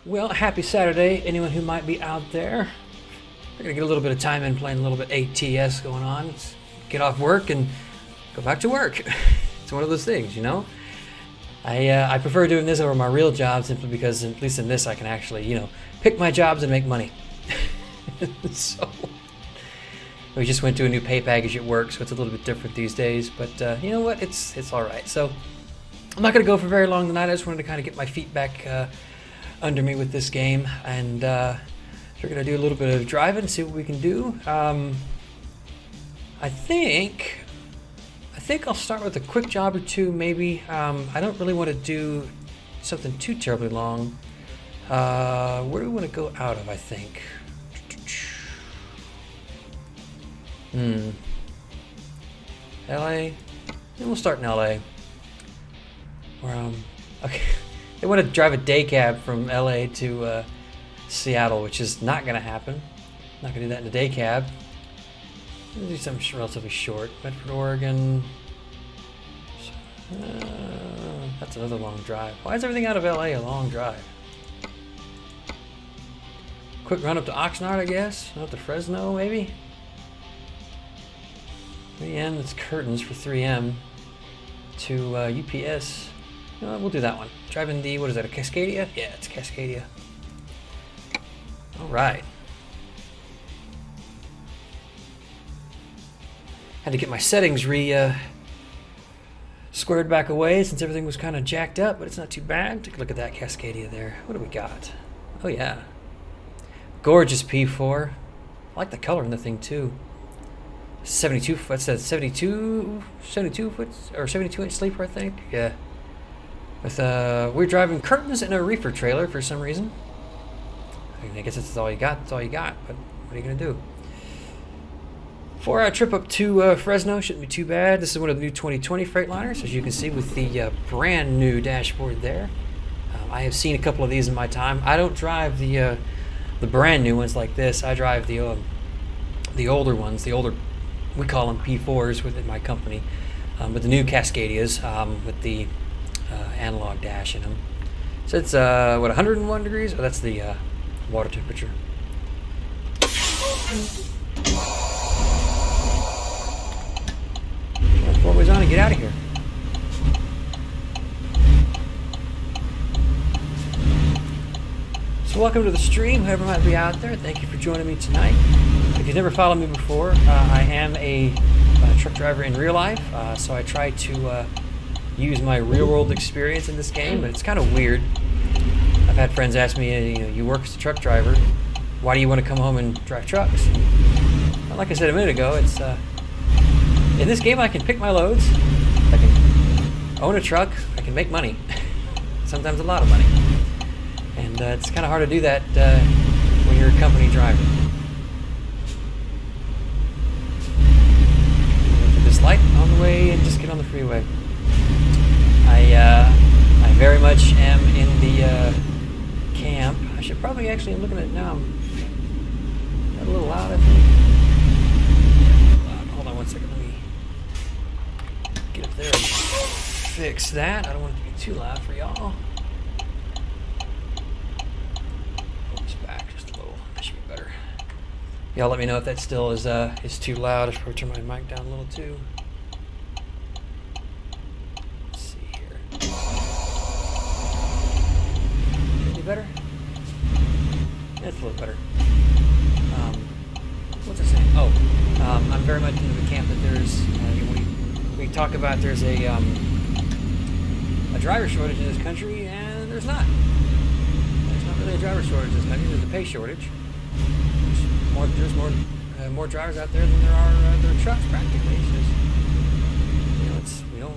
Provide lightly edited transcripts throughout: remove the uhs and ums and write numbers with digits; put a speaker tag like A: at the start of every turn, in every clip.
A: Well, happy Saturday, anyone who might be out there. We're gonna get a little bit of time in playing a little bit ATS going on. Let's get off work and go back to work. It's one of those things, you know? I prefer doing this over my real job simply because at least in this I can actually, you know, pick my jobs and make money. So we just went to a new pay package at work, so it's a little bit different these days, but you know what, it's all right. So I'm not gonna go for very long tonight. I just wanted to kind of get my feet back under me with this game, and we're gonna do a little bit of driving and see what we can do. I think I'll start with a quick job or two, maybe. I don't really want to do something too terribly long. Where do we want to go out of, I think? LA? Yeah, we'll start in LA. Where, okay. They want to drive a day cab from LA to Seattle, which is not going to happen. Not going to do that in a day cab. We'll do something relatively short. Medford, Oregon. That's another long drive. Why is everything out of LA a long drive? Quick run up to Oxnard, I guess. Up to Fresno, maybe. 3M, it's curtains for 3M. To UPS. No, we'll do that one. Driving the, what is that, a Cascadia? Yeah, it's Cascadia. All right. Had to get my settings squared back away since everything was kind of jacked up, but it's not too bad. Take a look at that Cascadia there. What do we got? Oh yeah. Gorgeous P4. I like the color in the thing too. 72 foot, what's that, 72 foot, or 72 inch sleeper, I think. Yeah. With we're driving curtains in a reefer trailer for some reason. I guess that's all you got. That's all you got. But what are you gonna do? 4-hour trip up to Fresno shouldn't be too bad. This is one of the new 2020 Freightliners, as you can see with the brand new dashboard there. I have seen a couple of these in my time. I don't drive the brand new ones like this. I drive the older ones. The older, we call them P4s within my company, but the new Cascadias with the analog dash in them. So it's what, 101 degrees? Oh, that's the water temperature. Four ways on and get out of here. So welcome to the stream, whoever might be out there. Thank you for joining me tonight. If you've never followed me before, I am a truck driver in real life, so I try to use my real-world experience in this game, but it's kind of weird. I've had friends ask me, you know, you work as a truck driver, why do you want to come home and drive trucks? Well, like I said a minute ago, it's in this game I can pick my loads, I can own a truck, I can make money, sometimes a lot of money, and it's kind of hard to do that when you're a company driver. Look at this light on the way and just get on the freeway. I very much am in the camp. I should probably actually, I'm looking at it now. Is that a little loud, I think? Yeah, hold on one second. Let me get up there and fix that. I don't want it to be too loud for y'all. Pull this back just a little. That should be better. Y'all let me know if that still is too loud. I should probably turn my mic down a little too. Better? That's a little better. What's I saying? Oh, I'm very much into the camp that there's, we talk about there's a driver shortage in this country, and there's not. There's not really a driver shortage in this country. There's a pay shortage. There's more drivers out there than there are trucks, practically. It's just, you know,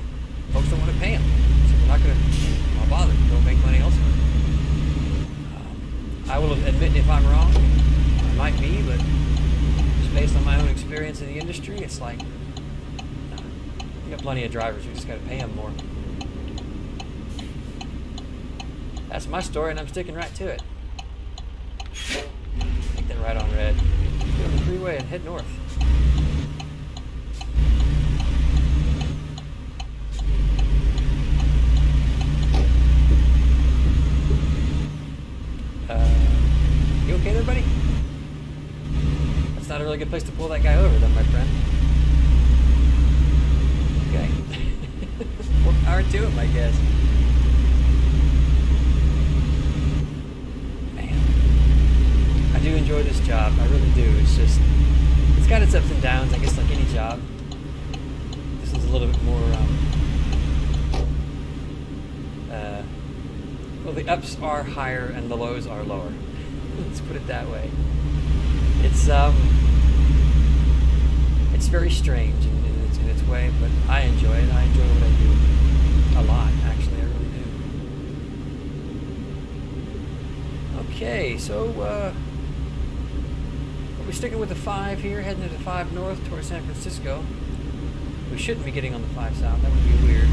A: folks don't want to pay them, so we're not going to, I'll bother. Don't make money elsewhere. I will admit if I'm wrong, I might be, but just based on my own experience in the industry, it's like, you got plenty of drivers, we just got to pay them more. That's my story, and I'm sticking right to it. Make that right on red. Get on the freeway and head north. really good place to pull that guy over, then, my friend. Okay. More power to him, I guess. Man, I do enjoy this job. I really do. It's just, it's got its ups and downs, I guess, like any job. This is a little bit more, well, the ups are higher and the lows are lower. Let's put it that way. It's very strange in its way, but I enjoy it. I enjoy what I do a lot, actually. I really do. Okay, so we're sticking with the 5 here, heading to the 5 north towards San Francisco. We shouldn't be getting on the 5 south. That would be weird.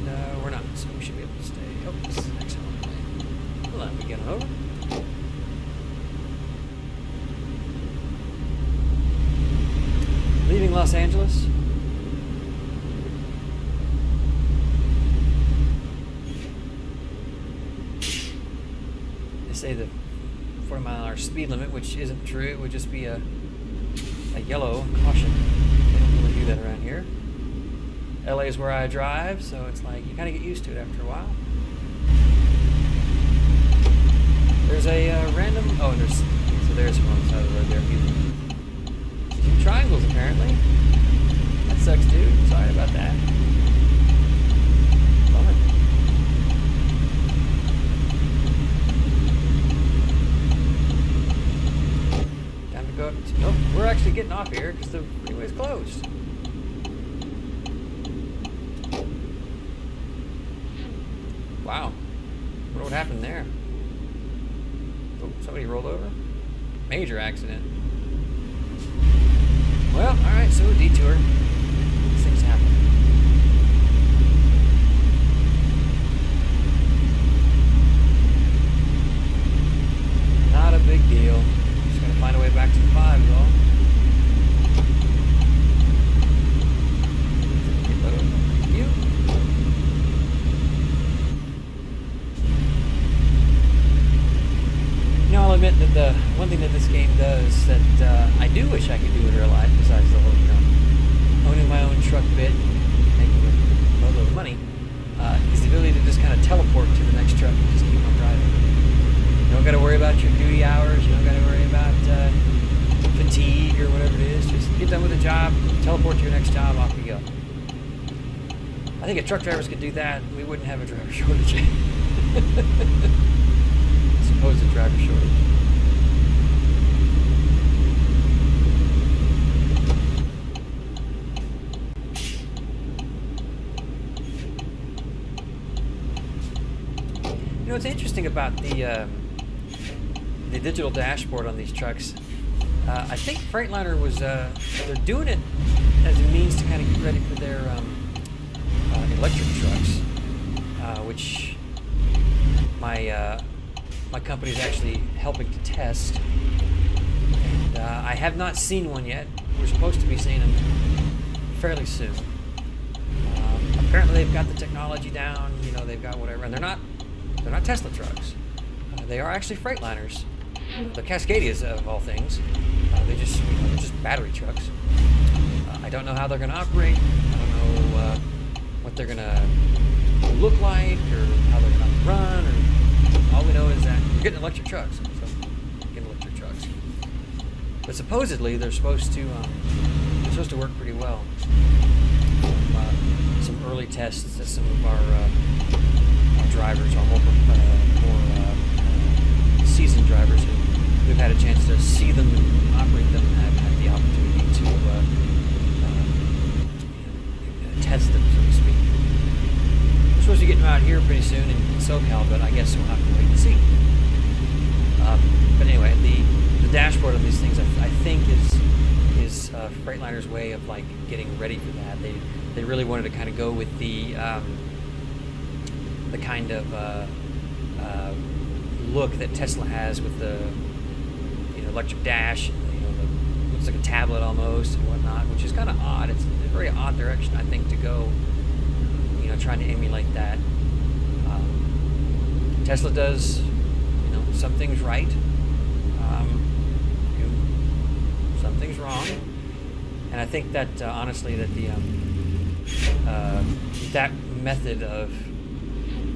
A: And we're not, so we should be able to stay. Oh, this is the next one. Hold on, we get on over. Leaving Los Angeles. They say the 40-mile-an-hour speed limit, which isn't true. It would just be a yellow caution. They don't really do that around here. LA is where I drive, so it's like you kind of get used to it after a while. There's a random. Oh, there's one on the side of the road there. Two triangles apparently. That sucks, dude. Sorry about that. Bummer. Time to go up to, nope, we're actually getting off here because the freeway's closed. Wow. What happened there? Oh, somebody rolled over? Major accident. Well, alright, so a detour. These things happen. Not a big deal. Just gotta find a way back to the 5, y'all. You. You know, I'll admit that the one thing that this game does that I do wish I could do in real life, besides the whole, owning my own truck bit, making a boatload of money, is the ability to just kind of teleport to the next truck and just keep on driving. You don't got to worry about your duty hours. You don't got to worry about fatigue or whatever it is. Just get done with the job, teleport to your next job, off you go. I think if truck drivers could do that, we wouldn't have a driver shortage. Supposed driver shortage. You know what's interesting about the digital dashboard on these trucks? I think Freightliner was they're doing it as a means to kind of get ready for their electric trucks, which my company is actually helping to test. And I have not seen one yet. We're supposed to be seeing them fairly soon. Apparently they've got the technology down. They've got whatever, and they're not Tesla trucks. They are actually Freightliners. They're Cascadias of all things. They're just battery trucks. I don't know how they're going to operate. I don't know what they're going to look like or how they're going to run. Or all we know is that you're getting electric trucks. So getting electric trucks. But supposedly they're supposed to work pretty well. Some early tests that some of our drivers, our more seasoned drivers, we've had a chance to see them and operate them and have had the opportunity to test them, so to speak. We're supposed to get them out here pretty soon in SoCal, but I guess we'll have to wait and see. But anyway, the dashboard on these things, I think, is Freightliner's way of like getting ready for that. They really wanted to kind of go with the kind of look that Tesla has with the electric dash, looks like a tablet almost and whatnot, which is kind of odd. It's a very odd direction, I think, to go. Trying to emulate that. Tesla does, some things right. something's wrong. And I think that honestly, that the that method of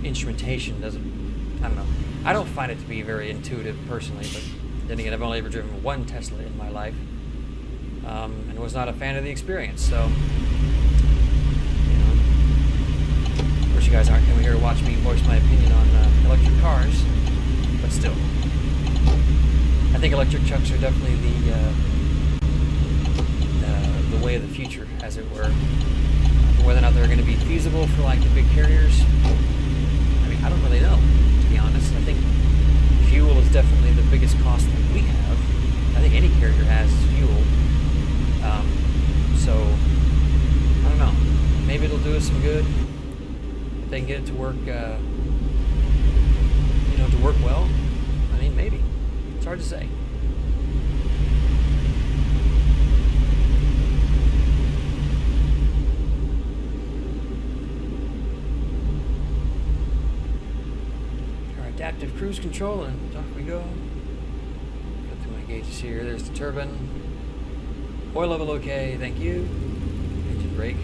A: instrumentation doesn't. I don't know. I don't find it to be very intuitive personally, but then again, I've only ever driven one Tesla in my life, and was not a fan of the experience. So, you know, of course, you guys aren't coming here to watch me voice my opinion on electric cars, but still, I think electric trucks are definitely the way of the future, as it were. Whether or not they're going to be feasible for like the big carriers, I mean, I don't really know, to be honest. I think fuel is definitely the biggest cost that we have. I think any carrier has is fuel. So, I don't know. Maybe it'll do us some good if they can get it to work, to work well. I mean, maybe. It's hard to say. Adaptive cruise control, and off we go. Go through my gauges here. There's the turbine. Oil level okay, thank you. Engine brake.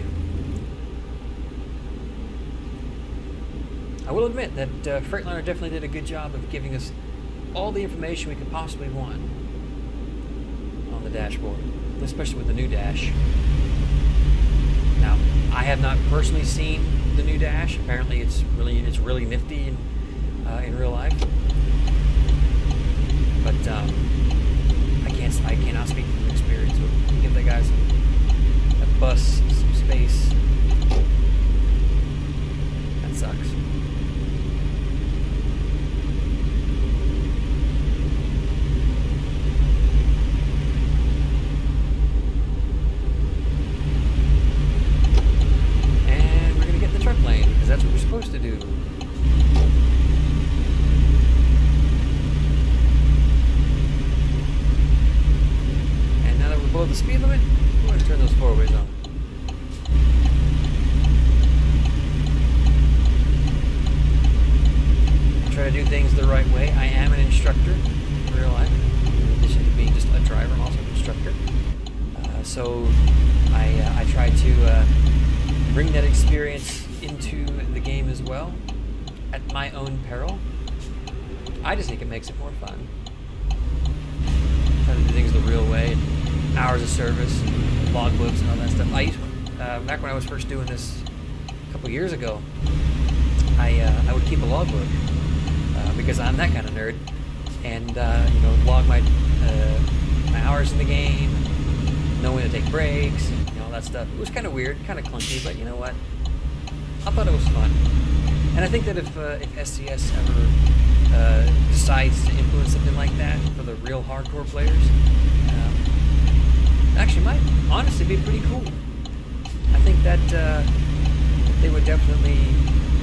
A: I will admit that Freightliner definitely did a good job of giving us all the information we could possibly want on the dashboard, especially with the new dash. Now, I have not personally seen the new dash. Apparently, it's really nifty and in real life, but I cannot speak from experience. So give the guys a bus some space. That sucks. And we're gonna get in the truck lane because that's what we're supposed to do. Below the speed limit, we're going to turn those four-ways on. Try to do things the right way. I am an instructor in real life, in addition to being just a driver. I'm also an instructor. So I try to bring that experience into the game as well, at my own peril. I just think it makes it more fun. Try to do things the real way. Hours of service, logbooks, and all that stuff. I used back when I was first doing this a couple years ago. I would keep a logbook because I'm that kind of nerd, and log my hours in the game, know when to take breaks, and all that stuff. It was kind of weird, kind of clunky, but you know what? I thought it was fun, and I think that if SCS ever decides to implement something like that for the real hardcore players. Actually might honestly be pretty cool. I think that they would definitely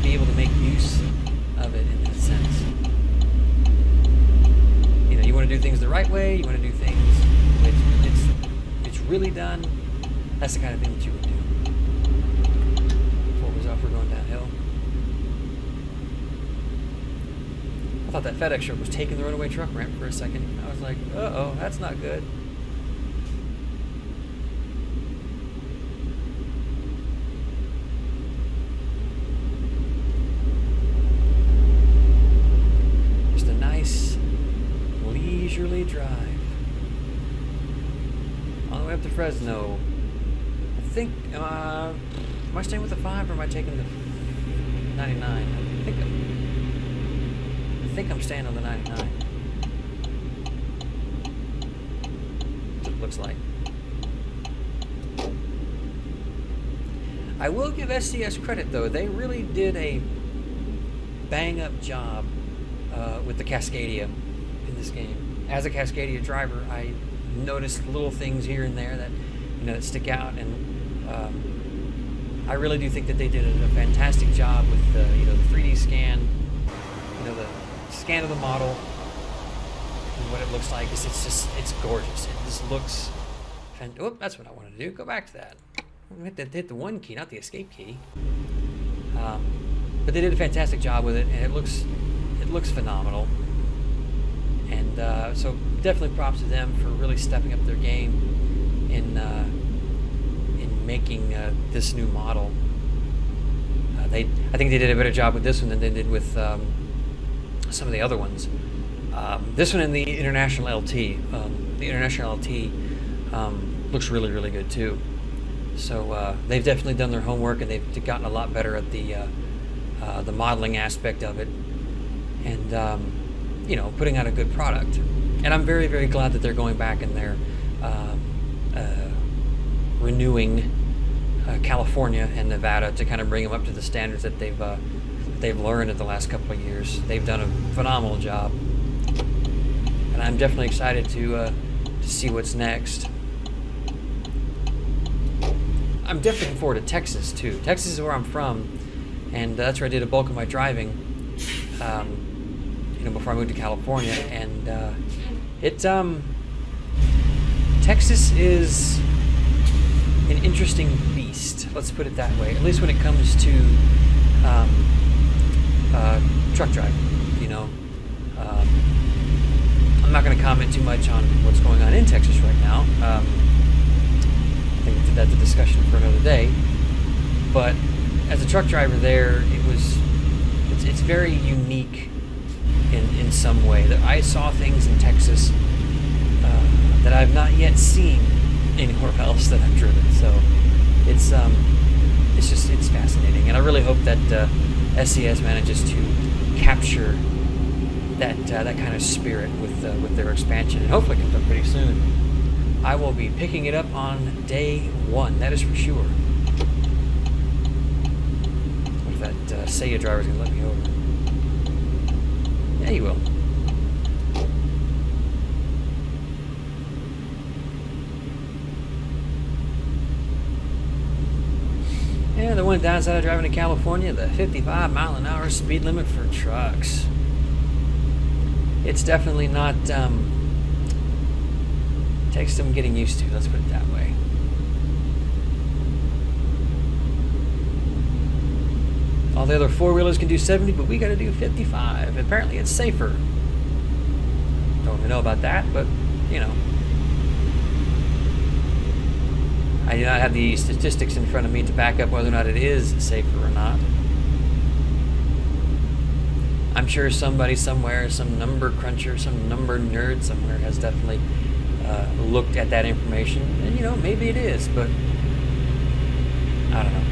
A: be able to make use of it in that sense. You want to do things the right way, you want to do things which it's really done. That's the kind of thing that you would do. Before it was off, we're going downhill. I thought that FedEx truck was taking the runaway truck ramp for a second. I was like, uh-oh, that's not good. Leisurely drive all the way up to Fresno. I think am I staying with the 5 or am I taking the 99? I think I'm staying on the 99. That's what it looks like. I will give SCS credit though, they really did a bang up job with the Cascadia in this game. As a Cascadia driver, I noticed little things here and there that that stick out, and I really do think that they did a fantastic job with the 3D scan, the scan of the model and what it looks like. It's gorgeous. It just looks oh, that's what I wanted to do. Go back to that. Hit the 1 key, not the escape key. But they did a fantastic job with it, and it looks phenomenal. And so definitely props to them for really stepping up their game in making this new model. I think they did a better job with this one than they did with some of the other ones. This one in the International LT. The International LT looks really, really good too. So they've definitely done their homework, and they've gotten a lot better at the modeling aspect of it, and putting out a good product. And I'm very, very glad that they're going back and they're renewing California and Nevada to kind of bring them up to the standards that they've learned in the last couple of years. They've done a phenomenal job, and I'm definitely excited to see what's next. I'm definitely looking forward to Texas too. Texas is where I'm from, and that's where I did a bulk of my driving. Before I moved to California, and Texas is an interesting beast. Let's put it that way. At least when it comes to truck driving. I'm not going to comment too much on what's going on in Texas right now. I think that's a discussion for another day. But as a truck driver there, it's very unique in some way. That I saw things in Texas that I've not yet seen anywhere else that I've driven. So it's fascinating, and I really hope that SCS manages to capture that kind of spirit with their expansion, and hopefully comes up pretty soon. I will be picking it up on day 1, that is for sure. What if that Seiya driver's gonna let me over? Yeah, he will. Yeah, the one downside of driving to California, the 55 mile an hour speed limit for trucks. It's definitely not, takes some getting used to, let's put it that way. All the other four-wheelers can do 70, but we gotta do 55. Apparently it's safer. Don't really know about that, but, I do not have the statistics in front of me to back up whether or not it is safer or not. I'm sure somebody somewhere, some number cruncher, some number nerd somewhere has definitely looked at that information. And, maybe it is, but I don't know.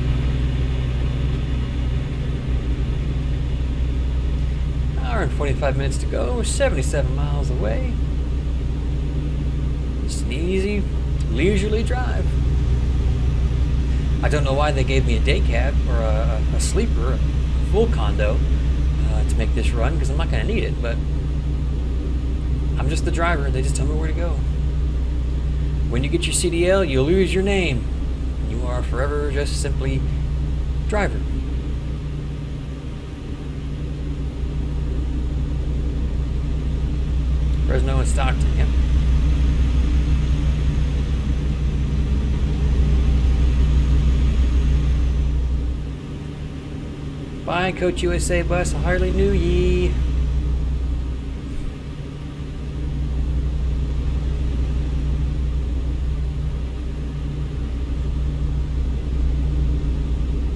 A: Hour and 45 minutes to go, 77 miles away. It's an easy, leisurely drive. I don't know why they gave me a day cab or a sleeper, a full condo to make this run, because I'm not going to need it, but I'm just the driver. They just tell me where to go. When you get your CDL, you lose your name. You are forever just simply driver. Fresno and Stockton, yep. Bye, Coach USA bus. I hardly knew ye.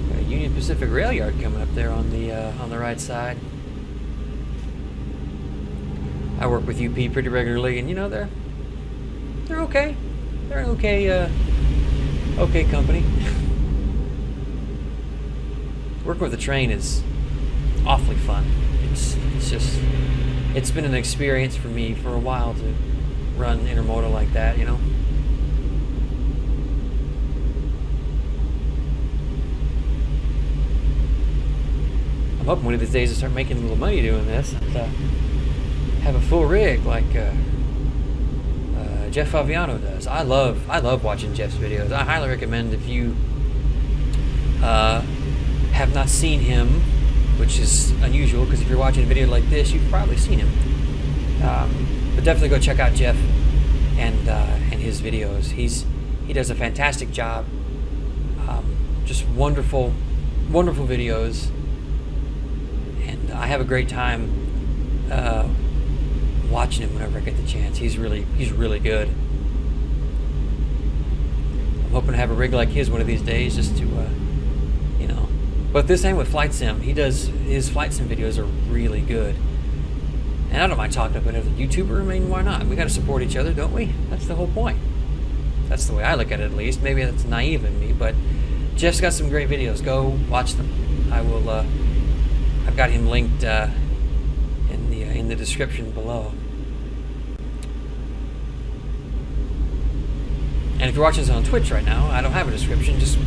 A: Got a Union Pacific Rail Yard coming up there on the right side. I work with UP pretty regularly, and they're okay. They're an okay company. Working with the train is awfully fun. It's been an experience for me for a while to run intermodal like that, I'm hoping one of these days to start making a little money doing this. Have a full rig like Jeff Favignano does. I love watching Jeff's videos. I highly recommend, if you have not seen him, which is unusual because if you're watching a video like this, you've probably seen him. But definitely go check out Jeff and his videos. He does a fantastic job. Just wonderful videos, and I have a great time watching him whenever I get the chance. He's really good. I'm hoping to have a rig like his one of these days, just to, you know. But this ain't with flight sim. His flight sim videos are really good. And I don't mind talking about another YouTuber. I mean, why not? We got to support each other, don't we? That's the whole point. That's the way I look at it, at least. Maybe that's naive in me, but Jeff's got some great videos. Go watch them. I will. I've got him linked in the description below. And if you're watching this on Twitch right now, I don't have a description. Just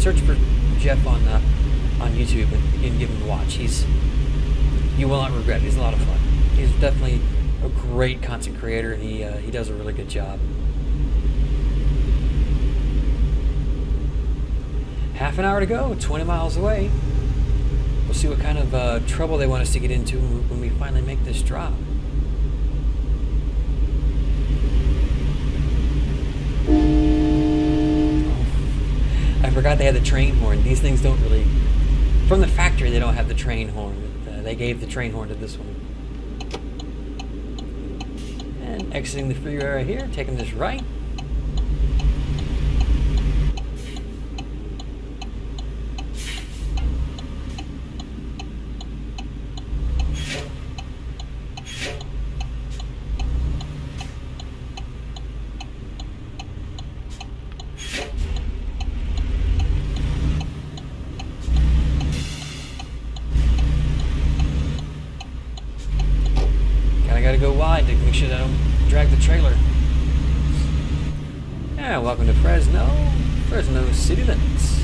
A: search for Jeff on YouTube, and you can give him a watch. You will not regret it. He's a lot of fun. He's definitely a great content creator, and he does a really good job. Half an hour to go, 20 miles away. We'll see what kind of trouble they want us to get into when we finally make this drop. I forgot they had the train horn. These things don't really... From the factory, they don't have the train horn. They gave the train horn to this one. And exiting the freeway right here, taking this right. Gotta go wide to make sure that I don't drag the trailer. Yeah, welcome to Fresno city limits.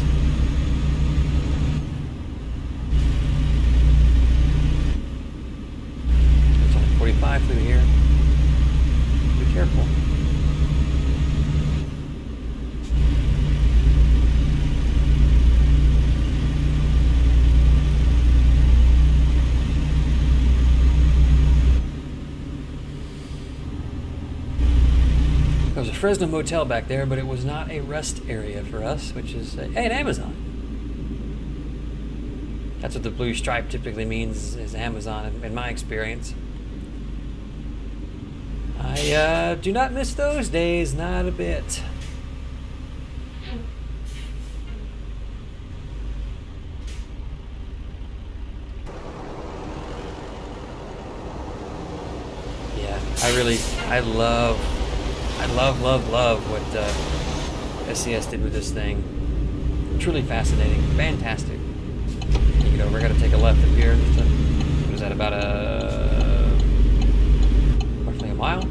A: There's only 45 through here. Be careful. There was a Fresno motel back there, but it was not a rest area for us, which is an Amazon. That's what the blue stripe typically means, is Amazon, in my experience. I do not miss those days, not a bit. Yeah, I love what SES did with this thing. Truly fascinating, fantastic. You know, we're gonna take a left up here. What is that, about roughly a mile?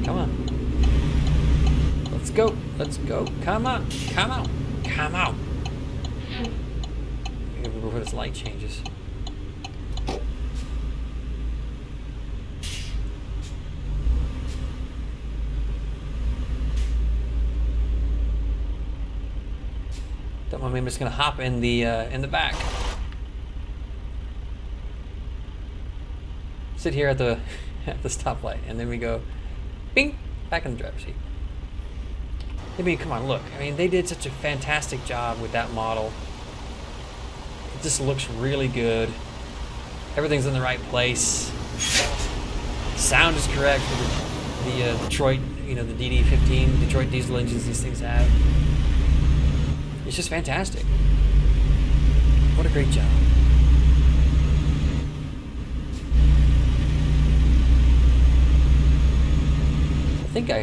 A: Come on. Let's go, come on. Before this light changes. Don't mind me, I'm just gonna hop in the back. Sit here at the stoplight, and then we go, bing, back in the driver's seat. I mean, come on, look. I mean, they did such a fantastic job with that model. It just looks really good. Everything's in the right place. Sound is correct for the Detroit, you know, the DD15 Detroit diesel engines these things have. It's just fantastic. What a great job. I think I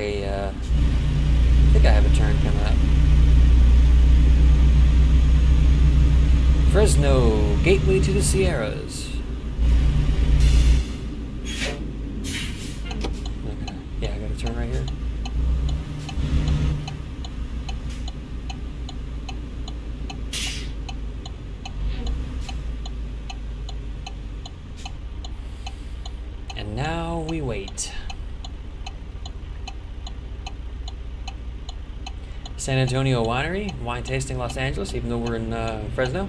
A: have a turn coming up. Fresno, gateway to the Sierras. Okay. Yeah, I got a turn right here. And now we wait. San Antonio Winery, wine tasting Los Angeles, even though we're in Fresno.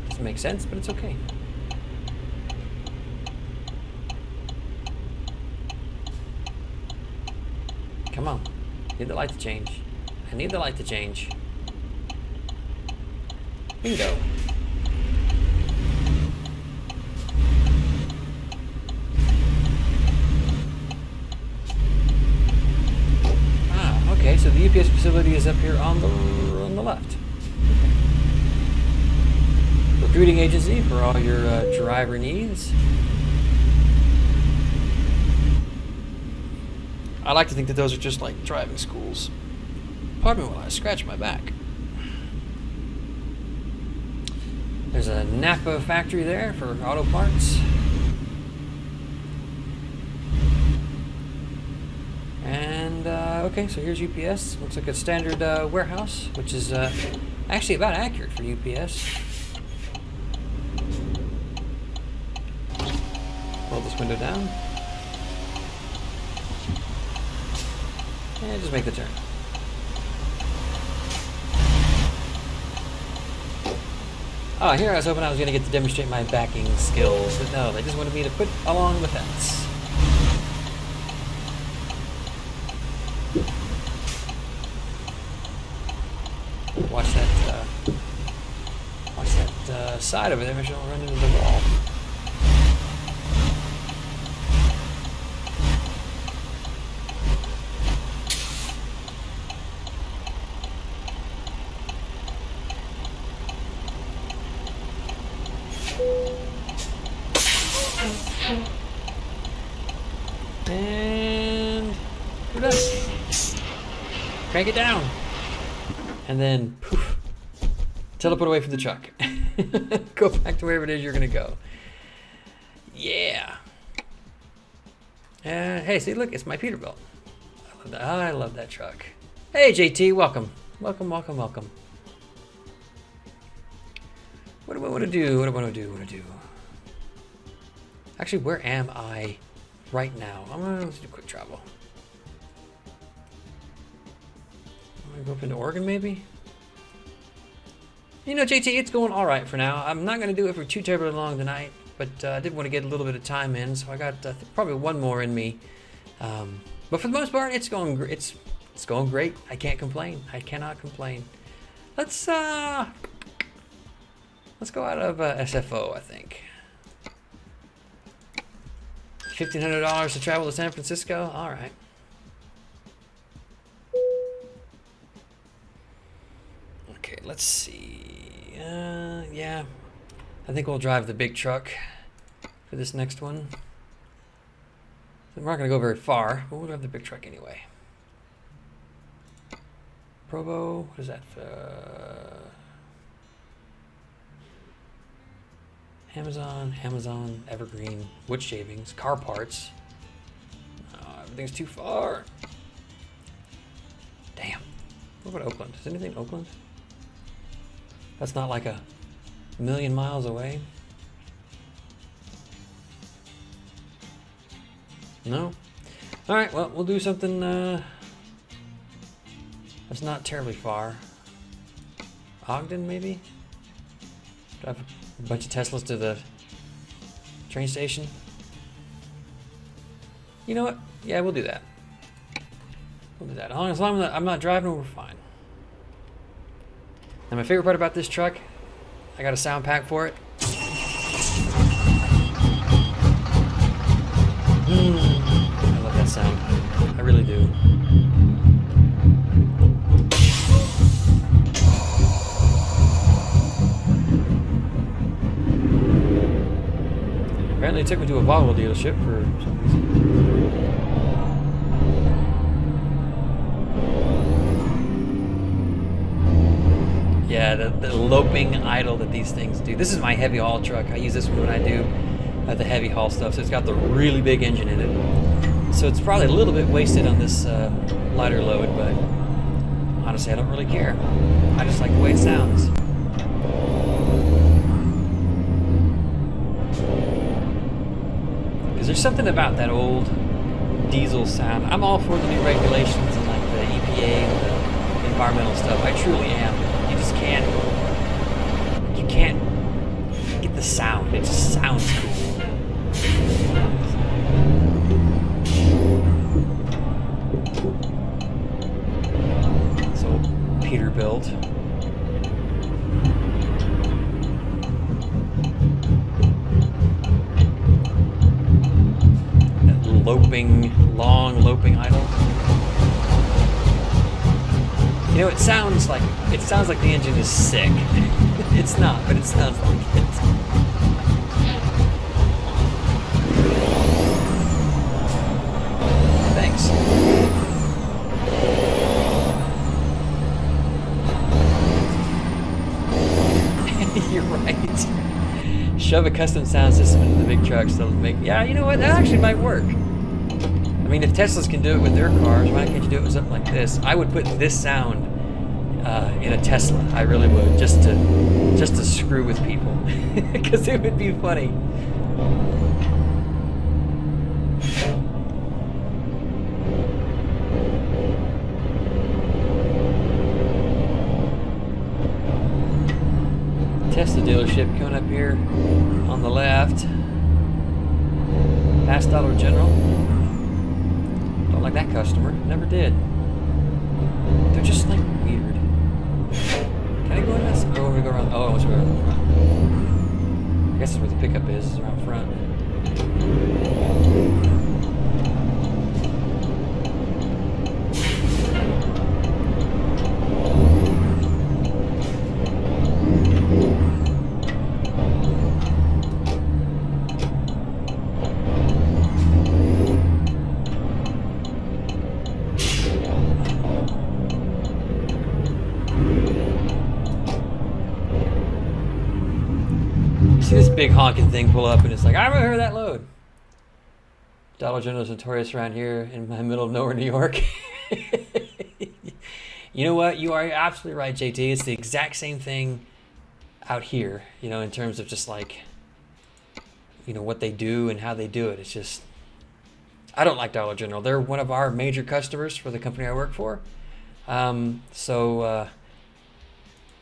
A: Doesn't make sense, but it's okay. Come on, need the light to change. I need the light to change. Bingo. Okay, so the UPS facility is up here on the left. Recruiting agency for all your driver needs. I like to think that those are just like driving schools. Pardon me while I scratch my back. There's a Napa factory there for auto parts. And, okay, so here's UPS. Looks like a standard warehouse, which is actually about accurate for UPS. Roll this window down. And just make the turn. Oh, here I was hoping I was going to get to demonstrate my backing skills, but no, they just wanted me to put along the fence. Watch that side over there, make sure I don't run into the wall. And we're done. Crank it down. And then poof, teleport away from the truck. Go back to wherever it is you're gonna go. Yeah. Hey, see, look, it's my Peterbilt. I love that. I love that truck. Hey, JT, welcome. Welcome. What do I want to do? Actually, where am I right now? Let's do quick travel. I'm gonna go up into Oregon, maybe? You know, JT, it's going all right for now. I'm not gonna do it for too terribly long tonight, but I did want to get a little bit of time in, so I got probably one more in me. But for the most part, it's going great. I can't complain. I cannot complain. Let's go out of SFO, I think. $1,500 to travel to San Francisco? All right. Okay, let's see. Yeah. I think we'll drive the big truck for this next one. So we're not going to go very far, but we'll drive the big truck anyway. Provo, what is that? Amazon, Evergreen, wood shavings, car parts. Oh, everything's too far. Damn. What about Oakland? Is anything Oakland? That's not like a million miles away. No? Alright, well, we'll do something that's not terribly far. Ogden, maybe? Drive a bunch of Teslas to the train station. You know what? Yeah, we'll do that. We'll do that. As long as I'm not driving, we're fine. And my favorite part about this truck, I got a sound pack for it. I love that sound. I really do. Apparently it took me to a Volvo dealership for some reason. Yeah, the loping idle that these things do. This is my heavy haul truck. I use this one when I do the heavy haul stuff. So it's got the really big engine in it. So it's probably a little bit wasted on this lighter load, but honestly, I don't really care. I just like the way it sounds. Because there's something about that old diesel sound. I'm all for the new regulations and like the EPA and the environmental stuff. I truly am. You just can't get the sound. It just sounds cool. So Peterbilt. That long loping idle. know, it sounds like the engine is sick. It's not, but it sounds like it. Thanks. You're right. Shove a custom sound system into the big trucks. They'll make. Yeah, you know what? That actually might work. I mean, if Teslas can do it with their cars, why can't you do it with something like this? I would put this sound in a Tesla. I really would, just to screw with people, because it would be funny. Tesla dealership coming up here on the left. Past Dollar General. Don't like that customer. Never did. They're just like weird. Can I go in this? Or we go around? Oh, I want to go around the front. I guess that's where the pickup is around front. See this big honking thing pull up and it's like, I remember heard that load. Dollar General is notorious around here in the middle of nowhere, New York. You know what? You are absolutely right, JT. It's the exact same thing out here, you know, in terms of just like, you know, what they do and how they do it. It's just, I don't like Dollar General. They're one of our major customers for the company I work for.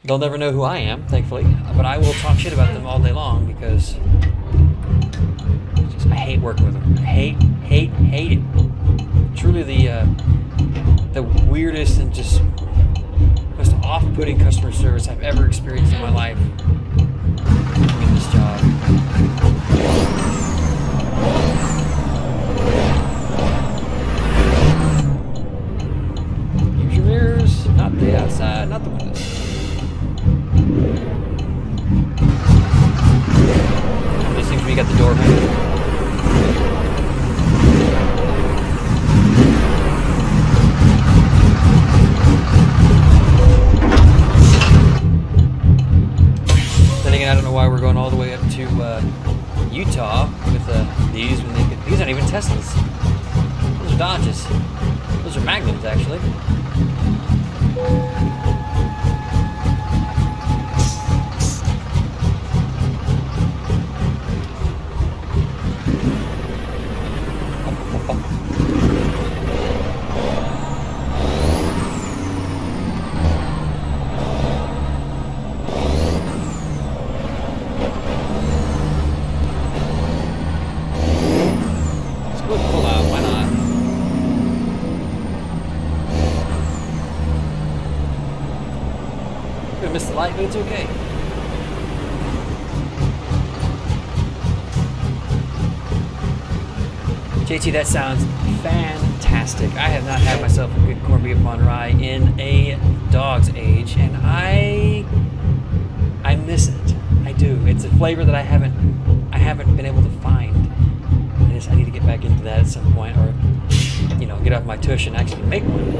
A: They'll never know who I am, thankfully, but I will talk shit about them all day long because I hate working with them. Hate it. Truly the weirdest and just most off-putting customer service I've ever experienced in my life in this job. Use your mirrors, not the outside, not the windows. This seems to be got the door handle. Then again, I don't know why we're going all the way up to Utah with these when these aren't even Teslas. Those are Dodges. Those are Magnums, actually. Missed the light, but it's okay. JT, that sounds fantastic. I have not had myself a good corned beef on rye in a dog's age, and I miss it. I do. It's a flavor that I haven't been able to find. I need to get back into that at some point, or you know, get off my tush and actually make one.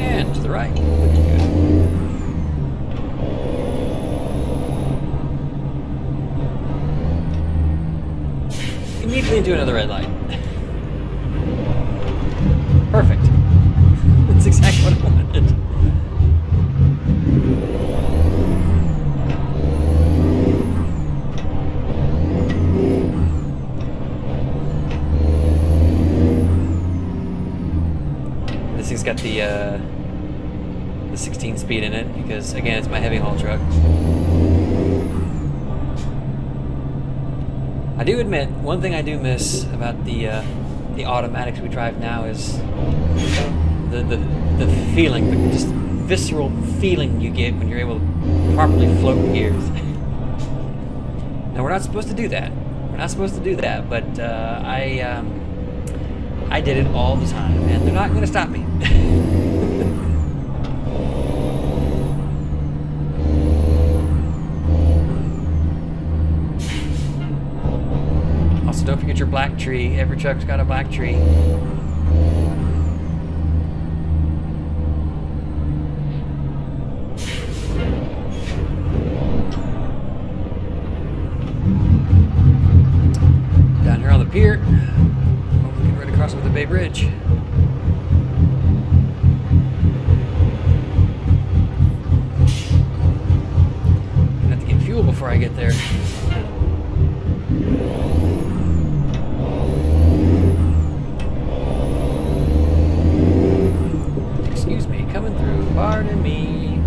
A: And to the right. Looking good. Immediately into another red light. Perfect. That's exactly what I wanted. This thing's got the 16 speed in it because again it's my heavy haul truck. I do admit one thing I do miss about the automatics we drive now is the feeling, the just visceral feeling you get when you're able to properly float gears. Now we're not supposed to do that. But I did it all the time, and they're not going to stop me. Also, don't forget your black tree. Every truck's got a black tree. Down here on the pier. Oh, we can right across over the Bay Bridge. Gonna have to get fuel before I get there. Excuse me, coming through. Pardon me.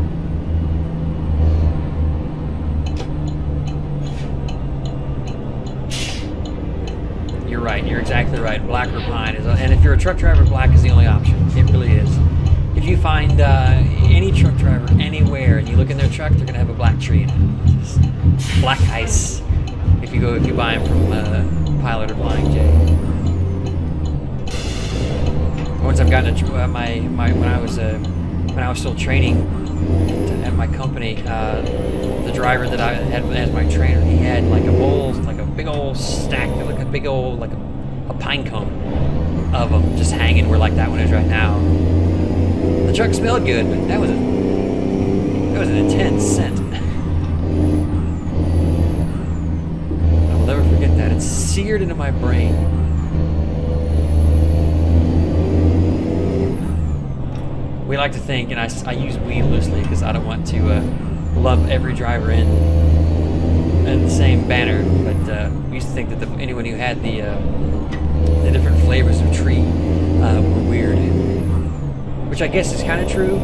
A: You're right. You're exactly right. Black or pine is, and if you're a truck driver, black is the only option. It really is. If you find any truck driver anywhere and you look in their truck, they're gonna have a black tree in it. Just black ice. If you buy them from Pilot or Flying J. Once I've gotten when I was still training at my company, the driver that I had as my trainer, he had like a big old stack, like a big old, like a pine cone of them just hanging where like that one is right now. The truck smelled good, but that was an intense scent. I'll never forget that. It's seared into my brain. We like to think, and I use we loosely because I don't want to lump every driver in the same banner, but we used to think that anyone who had the different flavors of tree were weird, which I guess is kind of true.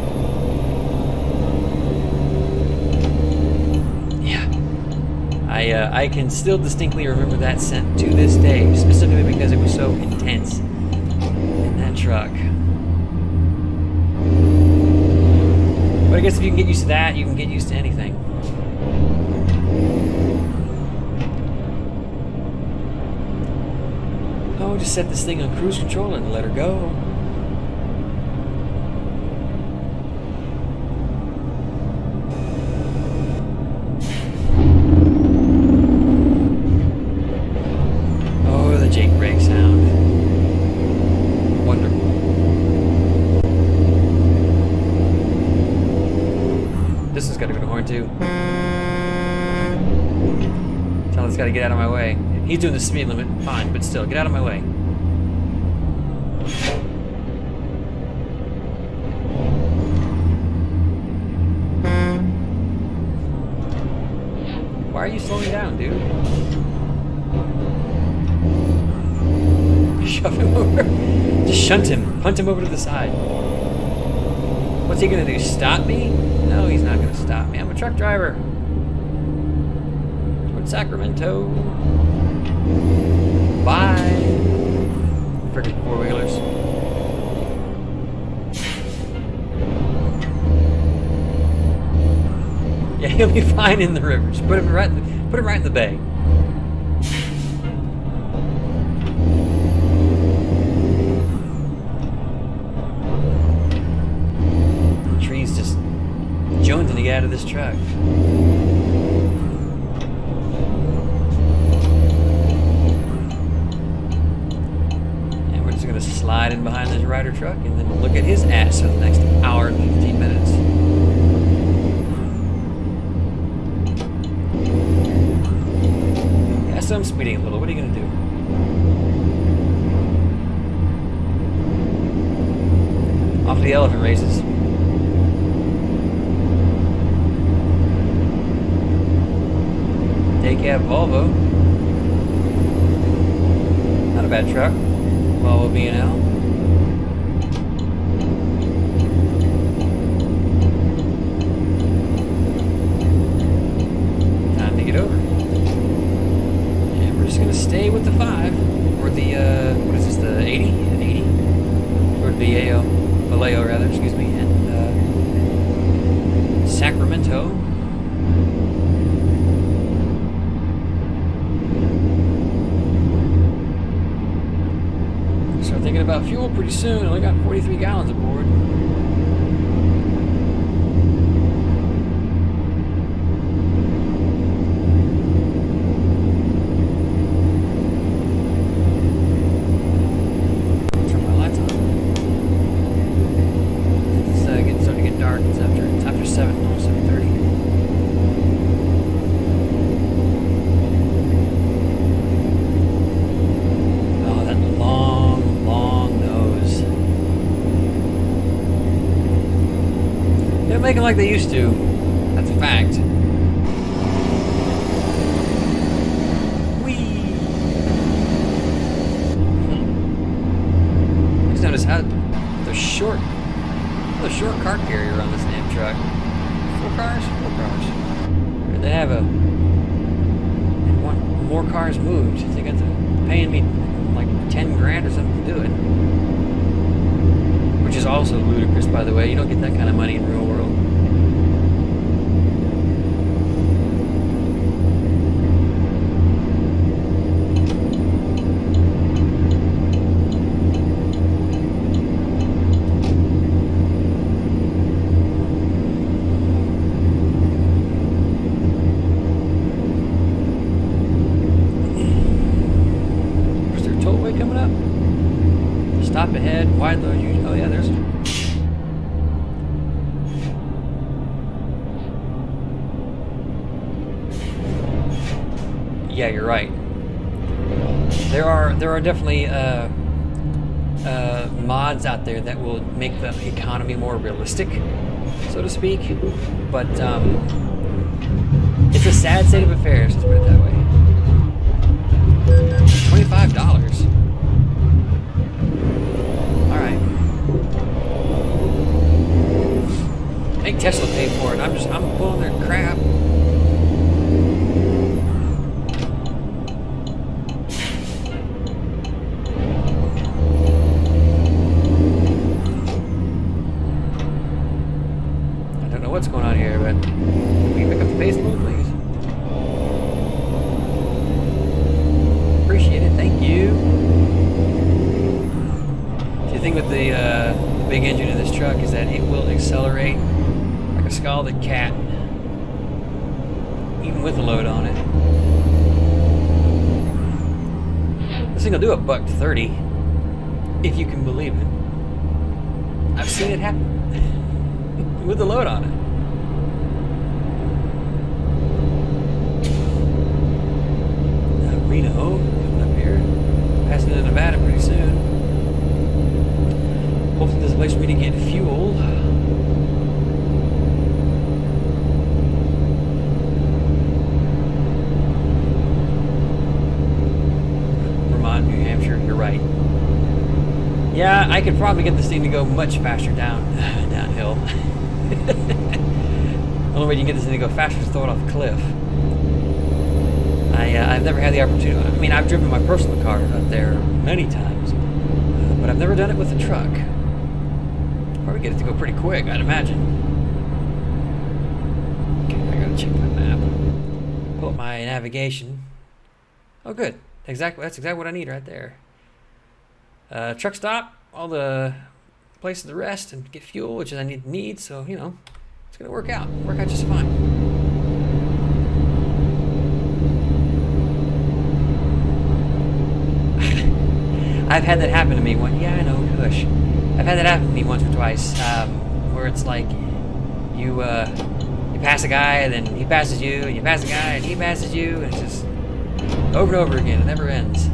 A: Yeah, I can still distinctly remember that scent to this day, specifically because it was so intense in that truck. But I guess if you can get used to that, you can get used to anything. Oh, just set this thing on cruise control and let her go. Oh, the Jake brake sound. Wonderful. This has got to go to horn too. Tell it's got to get out of my way. He's doing the speed limit, fine, but still, get out of my way. Why are you slowing down, dude? Shove him over. Just shunt him. Punt him over to the side. What's he gonna do? Stop me? No, he's not gonna stop me. I'm a truck driver. Towards Sacramento. Bye. Frickin' four-wheelers. Yeah, he'll be fine in the river. Just put him right in the bay. The tree's just jonesing to get out of this truck. Gonna slide in behind this Ryder truck and then look at his ass for the next hour and 15 minutes. Yeah, so I'm speeding a little. What are you gonna do? Off to the elephant races. Day cab Volvo. Not a bad truck. Volvo B&L. Time to get over. And we're just gonna stay with the 5 or the what is this? The 80? The 80 or the Vallejo rather. Excuse me. And Sacramento. Start thinking about fuel pretty soon. I only got 43 gallons aboard. Turn my lights on. It's starting to get dark. It's after 7, almost 7:30. Making like they used to. That's a fact. Whee! I just noticed how the short car carrier on this damn truck. 4 cars? 4 cars. They have they want more cars moved. They got to paying me like 10 grand or something to do it. Which is also ludicrous, by the way. You don't get that kind of money in the real world. Is there a tollway coming up? Stop ahead, wide load. Oh yeah, there's. Yeah, you're right. There are definitely mods out there that will make the economy more realistic, so to speak. But it's a sad state of affairs. Let's put it that way. $25. Make Tesla pay for it. I'm pulling their crap. I don't know what's going on here, but can we pick up the pace a little, please? Appreciate it. Thank you. The thing with the big engine in this truck is that it will accelerate like a scalded cat, even with a load on it. This thing will do $130, if you can believe it. I've seen it happen with a load on it. Reno coming up here, passing into Nevada pretty soon. Hopefully there's a place for me to get fuel. Vermont, New Hampshire, you're right. Yeah, I could probably get this thing to go much faster downhill. The only way you can get this thing to go faster is to throw it off a cliff. I've never had the opportunity. I mean, I've driven my personal car up there many times, but I've never done it with a truck. Probably get it to go pretty quick, I'd imagine. Okay, I gotta check my map. Pull up my navigation. Oh, good. That's exactly what I need right there. Truck stop, all the places to rest and get fuel, which I need. So you know, it's gonna work out just fine. I've had that happen to me once. Yeah, I know, hush. I've had that happen to me once or twice, where it's like you pass a guy and then he passes you, and you pass a guy and he passes you, and it's just over and over again. It never ends.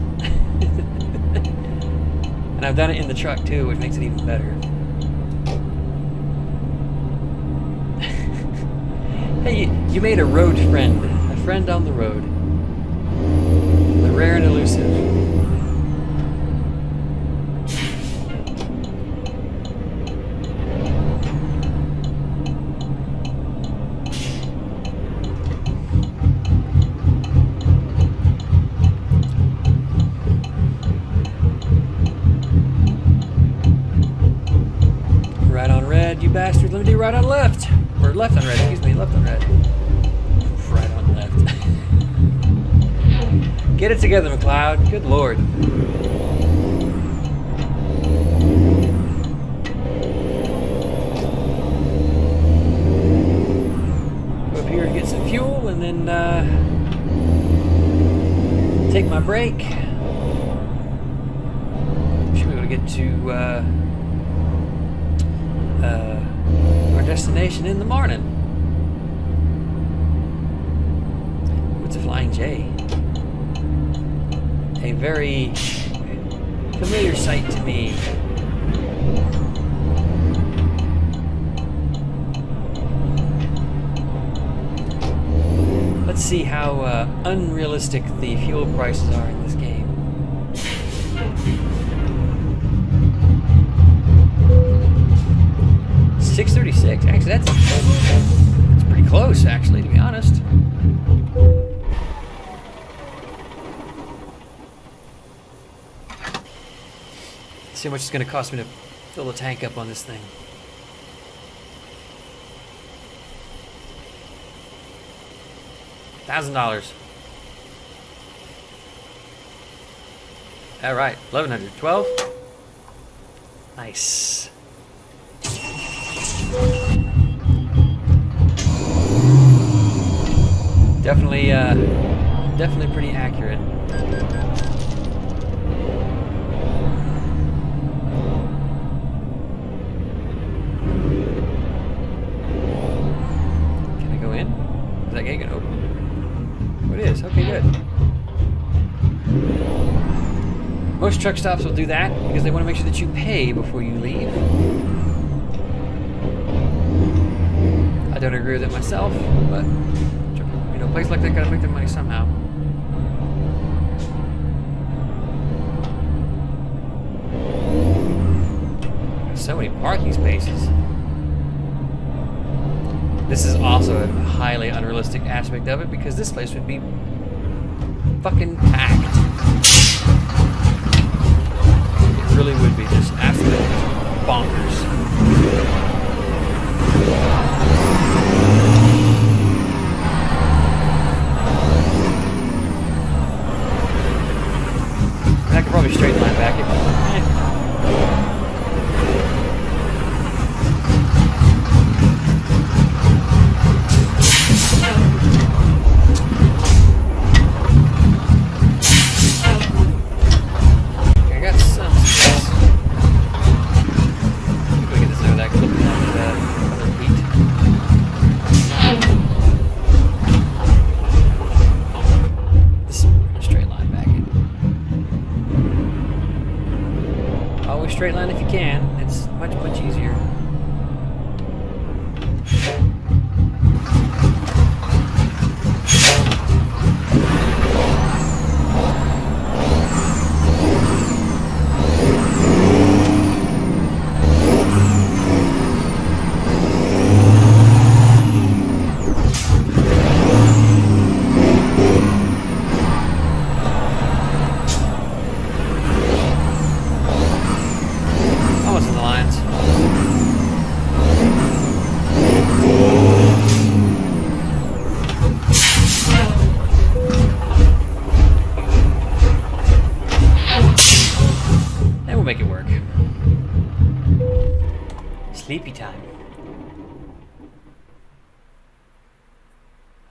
A: And I've done it in the truck too, which makes it even better. Hey, you made a road friend, a friend on the road. The rare and elusive. Right on red, you bastard. Let me do right on left. Or left on red, excuse me, left on red. Right on left. Get it together, McLeod. Good lord. and take my break. Should be able to get to our destination in the morning. What's a flying J? A very familiar sight to me. Let's see how unrealistic the fuel prices are in this game. $6.36. Actually, that's pretty close. Actually, to be honest. Let's see how much it's going to cost me to fill the tank up on this thing. $1,000. All right, 1,100. 12. Nice. Definitely pretty accurate. Can I go in? Is that gate gonna open? Oh, it is. Okay, good. Most truck stops will do that because they want to make sure that you pay before you leave. I don't agree with it myself, but you know, a place like that gotta make their money somehow. So many parking spaces. This is also a highly unrealistic aspect of it because this place would be fucking packed. It really would be just absolutely bonkers. I could probably straight line back it. Straight line if you can. It's much easier. Make it work. Sleepy time.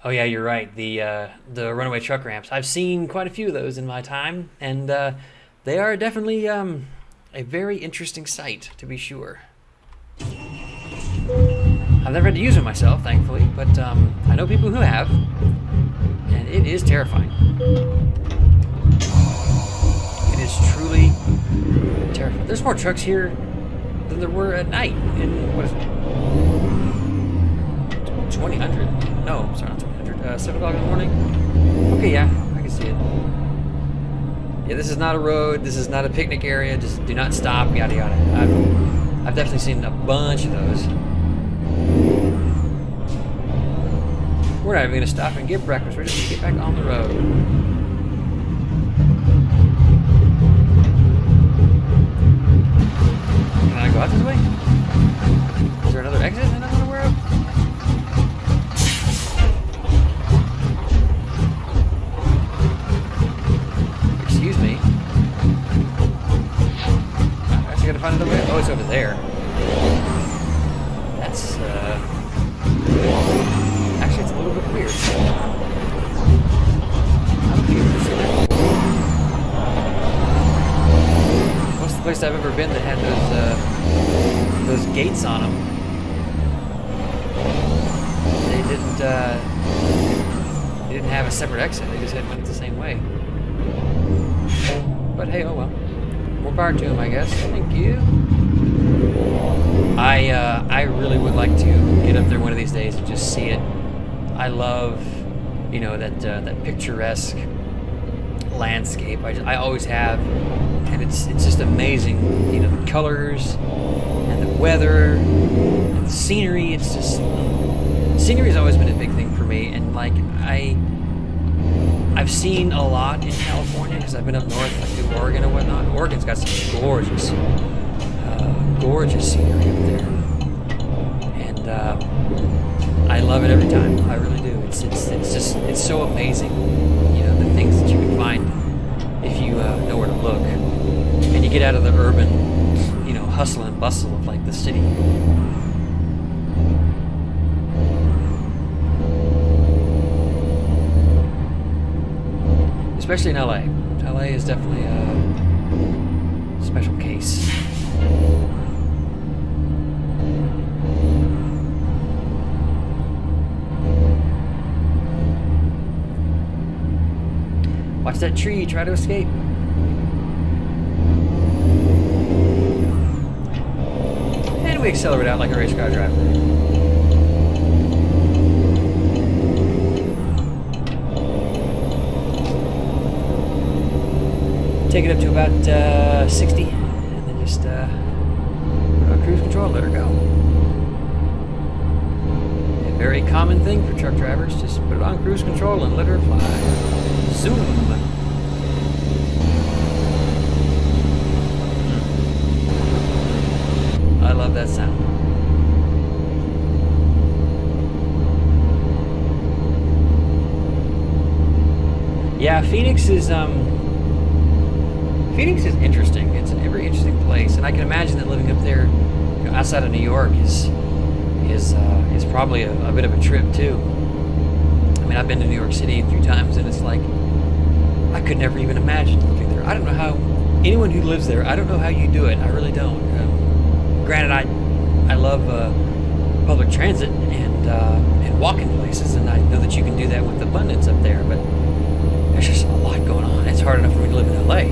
A: Oh yeah, you're right. The runaway truck ramps. I've seen quite a few of those in my time, and they are definitely a very interesting sight, to be sure. I've never had to use them myself, thankfully, but I know people who have, and it is terrifying. It is truly terrifying. There's more trucks here than there were at night. In, what is it? 2000? No, sorry, not 2000. 7 o'clock in the morning? Okay, yeah, I can see it. Yeah, this is not a road. This is not a picnic area. Just do not stop, yada yada. I've definitely seen a bunch of those. We're not even going to stop and get breakfast. We're just going to get back on the road. Can I go out this way? Is there another exit that I'm not aware of? Excuse me. I actually gotta find another way. Oh, it's over there. That's, actually, it's a little bit weird. place I've ever been that had those gates on them. They didn't have a separate exit. They just went the same way. But hey, oh well. More power to them, I guess. Thank you. I really would like to get up there one of these days and just see it. I love, you know, that picturesque landscape. I always have, and it's just amazing. You know, the colors and the weather and the scenery. It's just scenery's always been a big thing for me, and like I've seen a lot in California because I've been up north, like through Oregon and whatnot. Oregon's got some gorgeous scenery up there, and I love it every time. I really do. It's so amazing. You know, the things that you can find if you know where to look, and you get out of the urban, you know, hustle and bustle of like the city. Especially in LA. LA is definitely a special case. Watch that tree, try to escape. And we accelerate out like a race car driver. Take it up to about 60, and then just put on cruise control, let her go. A very common thing for truck drivers, just put it on cruise control and let her fly. Zoom. I love that sound. Yeah, Phoenix is interesting. It's a very interesting place, and I can imagine that living up there, you know, outside of New York is probably a bit of a trip too. I mean, I've been to New York City a few times, and it's like I could never even imagine living there. I don't know how anyone who lives there. I don't know how you do it. I really don't. Granted, I love public transit and walking places, and I know that you can do that with abundance up there. But there's just a lot going on. It's hard enough for me to live in LA.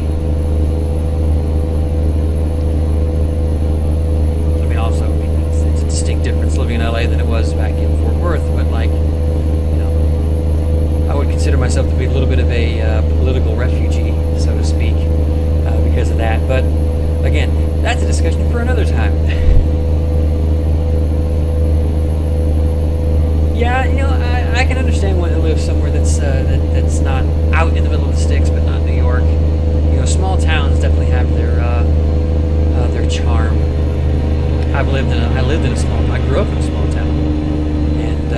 A: It's a distinct difference living in LA than it was back in Fort Worth, but like, you know, I would consider myself to be a little bit of a political refugee, so to speak, because of that. But again, that's a discussion for another time. Yeah, you know, I can understand wanting to live somewhere that's not out in the middle of the sticks, but not New York. You know, small towns definitely have their charm. I lived in a small town. I grew up in a small town, and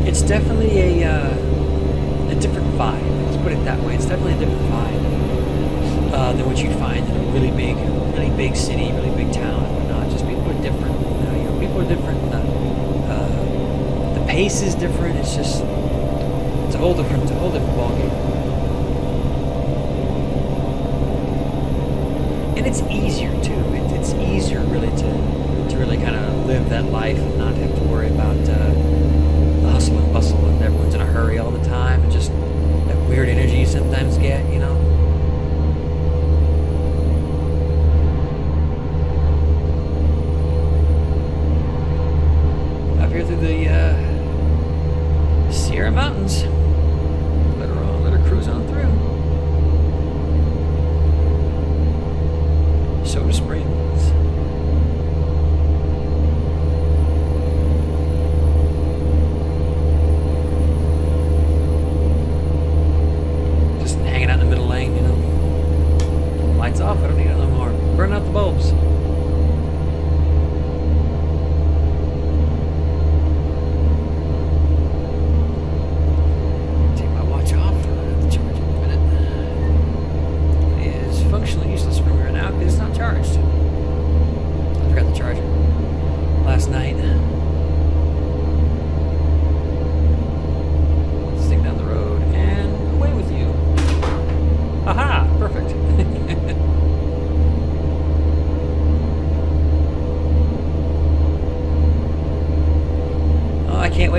A: it's definitely a different vibe. Let's put it that way. It's definitely a different vibe than what you'd find in a really big city, really big town and whatnot. Just people are different. You know, people are different. The pace is different. It's a whole different ballgame. And it's easier too. It's easier really to really kind of live that life and not have to worry about the hustle and bustle and everyone's in a hurry all the time and just that weird energy you sometimes get, you know. Up here through the Sierra Mountains. Let her cruise on through. Soda Springs. Just hanging out in the middle lane.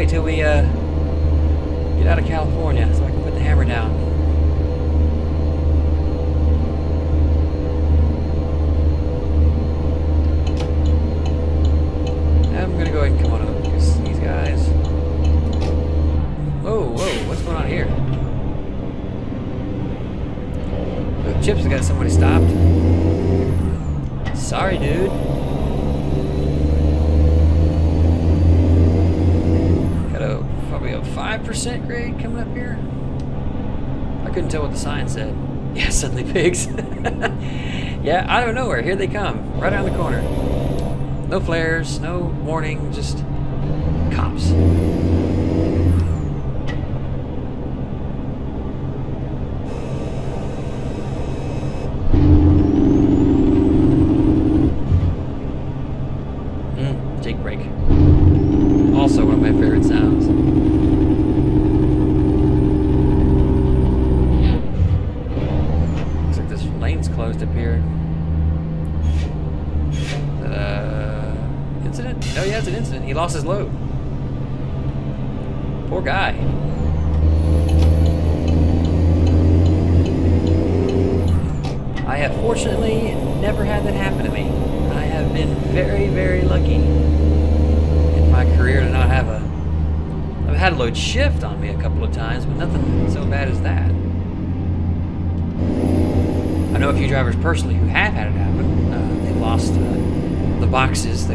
A: wait till we get out of California so I can put the hammer down. I'm gonna go ahead and come on over because these guys. Whoa, what's going on here? Oh, Chips has got somebody stopped. Sorry, dude. Probably a 5% grade coming up here. I couldn't tell what the sign said. Yeah, suddenly pigs. Yeah, out of nowhere, here they come, right around the corner. No flares, no warning, just cops. Jake brake. Also one of my favorite sounds. Looks like this lane's closed up here. Incident? Oh yeah, it's an incident. He lost his load. Poor guy. I have fortunately never had that happen to me. I have been very, very lucky in my career to not have a... I've had a load shift on me a couple of times, but nothing so bad as that. I know a few drivers personally who have had it happen. They've lost the boxes, the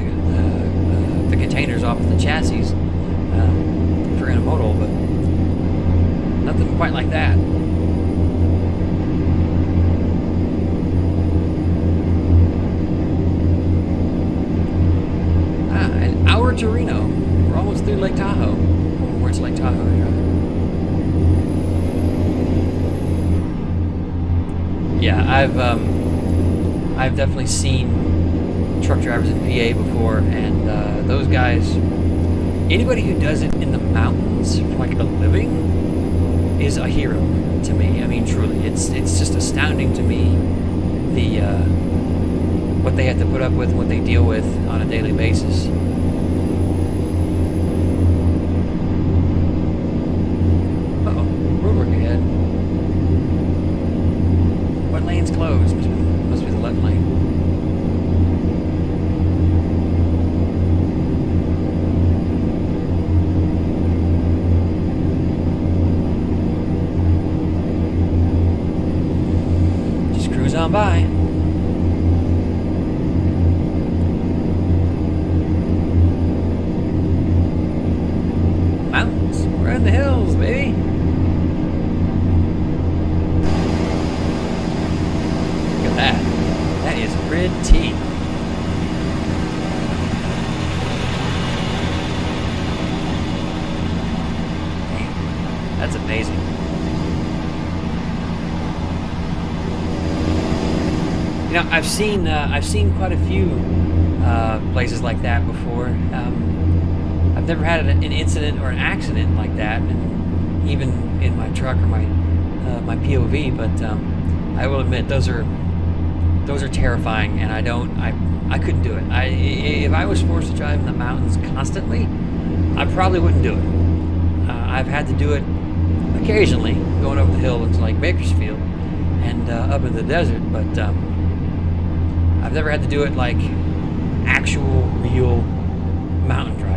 A: containers off of the chassis for intermodal, but nothing quite like that. An hour to Reno. We're almost through Lake Tahoe. Where's Lake Tahoe? Yeah, I've definitely seen truck drivers in PA before, and those guys, anybody who does it in the mountains for like a living is a hero to me. I mean, truly, it's just astounding to me the what they have to put up with and what they deal with on a daily basis. Uh-oh, roadwork ahead. What lane's closed? Must be the left lane. Just cruise on by. Mountains. We're in the hills, baby. Look at that. That is pretty. Man, that's amazing. You know, I've seen quite a few places like that before. I've never had an incident or an accident like that, and even in my truck or my POV. But I will admit those are terrifying, and I couldn't do it. If I was forced to drive in the mountains constantly, I probably wouldn't do it. I've had to do it occasionally, going over the hill into like Bakersfield and up in the desert, but I've never had to do it like actual real mountain driving.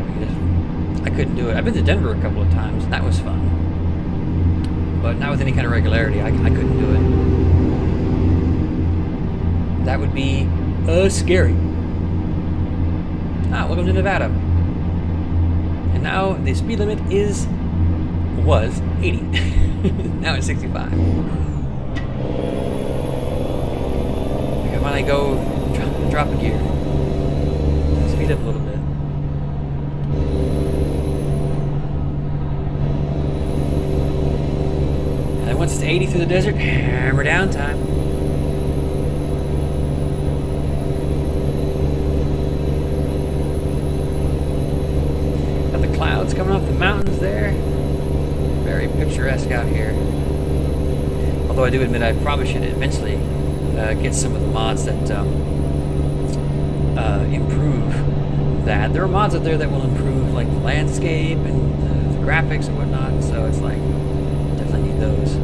A: I couldn't do it. I've been to Denver a couple of times, and that was fun, but not with any kind of regularity. I couldn't do it. That would be scary. Welcome to Nevada. And now the speed limit was 80. Now it's 65. When I go drop a gear, speed up a little bit. And once it's 80 through the desert, hammer down time. Got the clouds coming off the mountains there. Very picturesque out here. Although I do admit I probably should eventually get some of the mods that improve that. There are mods out there that will improve like the landscape and the graphics and whatnot, so it's like, definitely need those.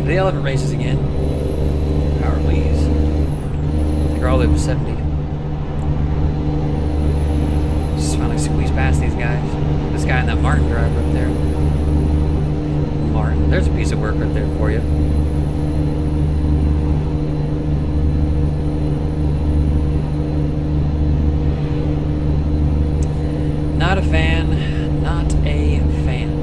A: The elephant races again. Power leaves. They're all over 70. Just finally squeeze past these guys. This guy and that Martin driver up there. Martin. There's a piece of work right there for you. Not a fan. Not a fan.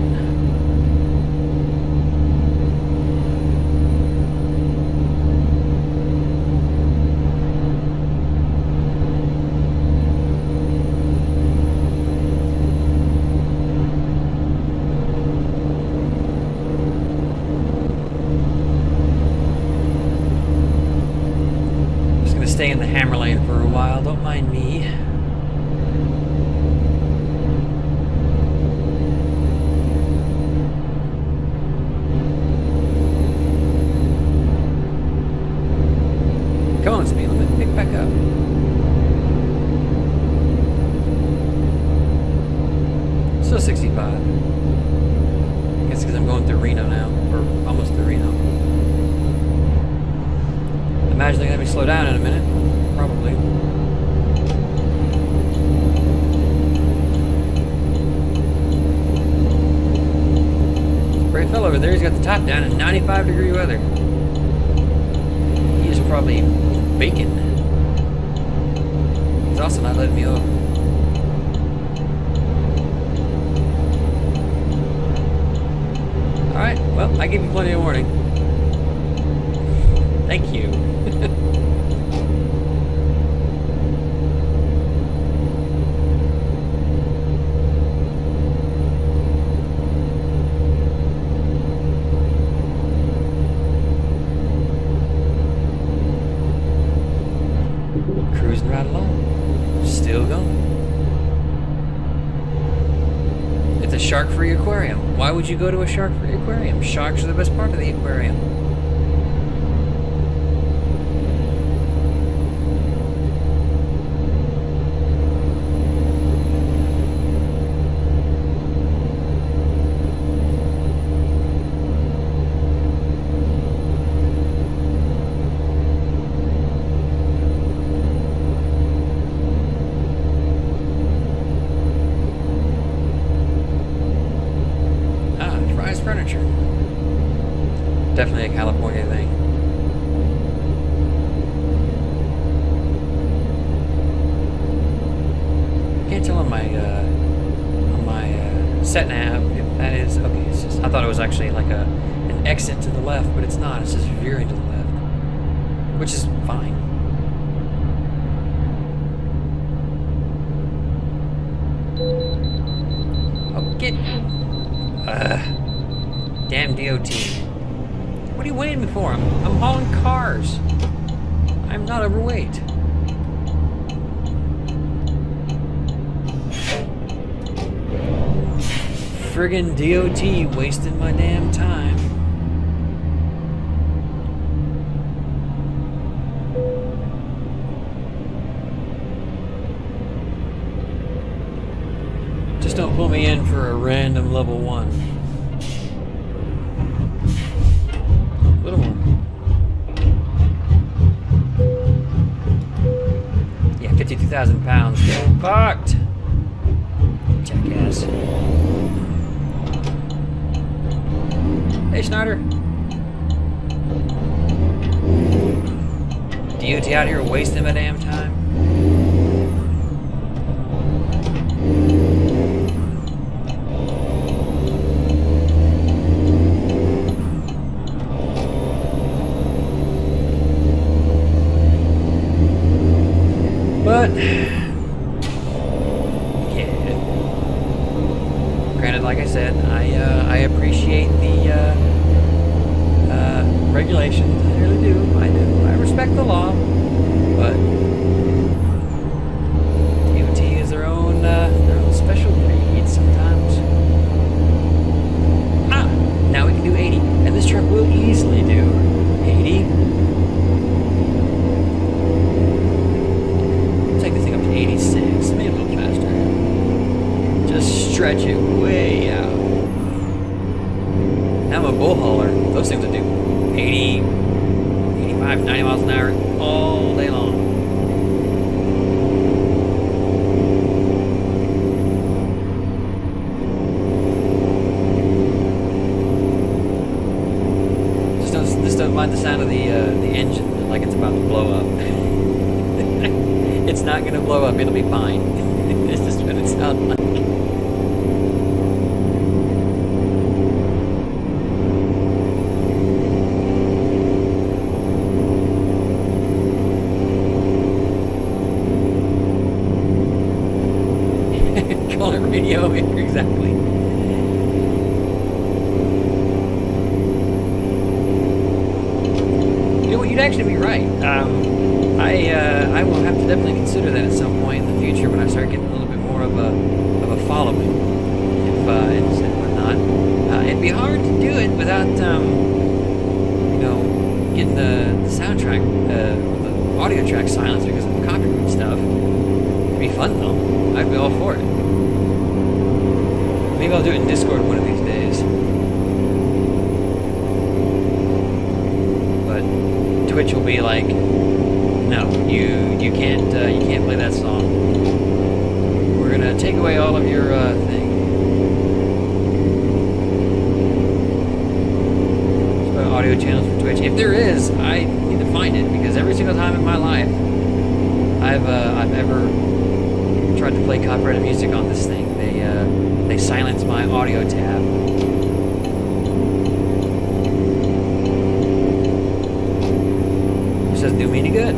A: Stay in the hammer lane for a while, don't mind me. Come on, speed limit, pick back up. Still 65. I guess because I'm going through Reno now, or almost through Reno. Imagine they're gonna be slow down in a minute. Probably. Brave fellow over there, he's got the top down in 95-degree weather. He is probably baking. He's also not letting me over. Alright, well, I gave you plenty of warning. Thank you. Cruising right along. Still going. It's a shark-free aquarium. Why would you go to a shark-free aquarium? Sharks are the best part of the aquarium. Furniture. Definitely a California thing. Can't tell on my set nav if that is okay. It's just, I thought it was actually like an exit to the left, but it's not. It's just veering to the left, which is fine. Oh, get. Damn DOT. What are you waiting for? I'm hauling cars. I'm not overweight. Friggin' DOT wasting my damn time. Just don't pull me in for a random level 1. Little more. Yeah, 52,000 pounds. Get fucked. Jackass. Hey, Schneider. DOT out here wasting my damn time. But, yeah, granted, like I said, I appreciate the regulations. I really do. I do. I respect the law, but miles an hour all day long. Just don't mind the sound of the engine, like it's about to blow up. It's not going to blow up. It'll be fine. It's just what it sounds like. Call it radio, exactly. You know what? You'd actually be right. I will have to definitely consider that at some point in the future when I start getting a little bit more of a following, if and whatnot. It'd be hard to do it without getting the soundtrack, the audio track silenced because of the copyright stuff. It'd be fun though. I'd be all for it. Maybe I'll do it in Discord one of these days. But Twitch will be like, no, you can't play that song. We're gonna take away all of your thing. So audio channels for Twitch. If there is, I need to find it because every single time in my life I've ever tried to play copyrighted music on this thing, they silence my audio tab. Which doesn't do me any good.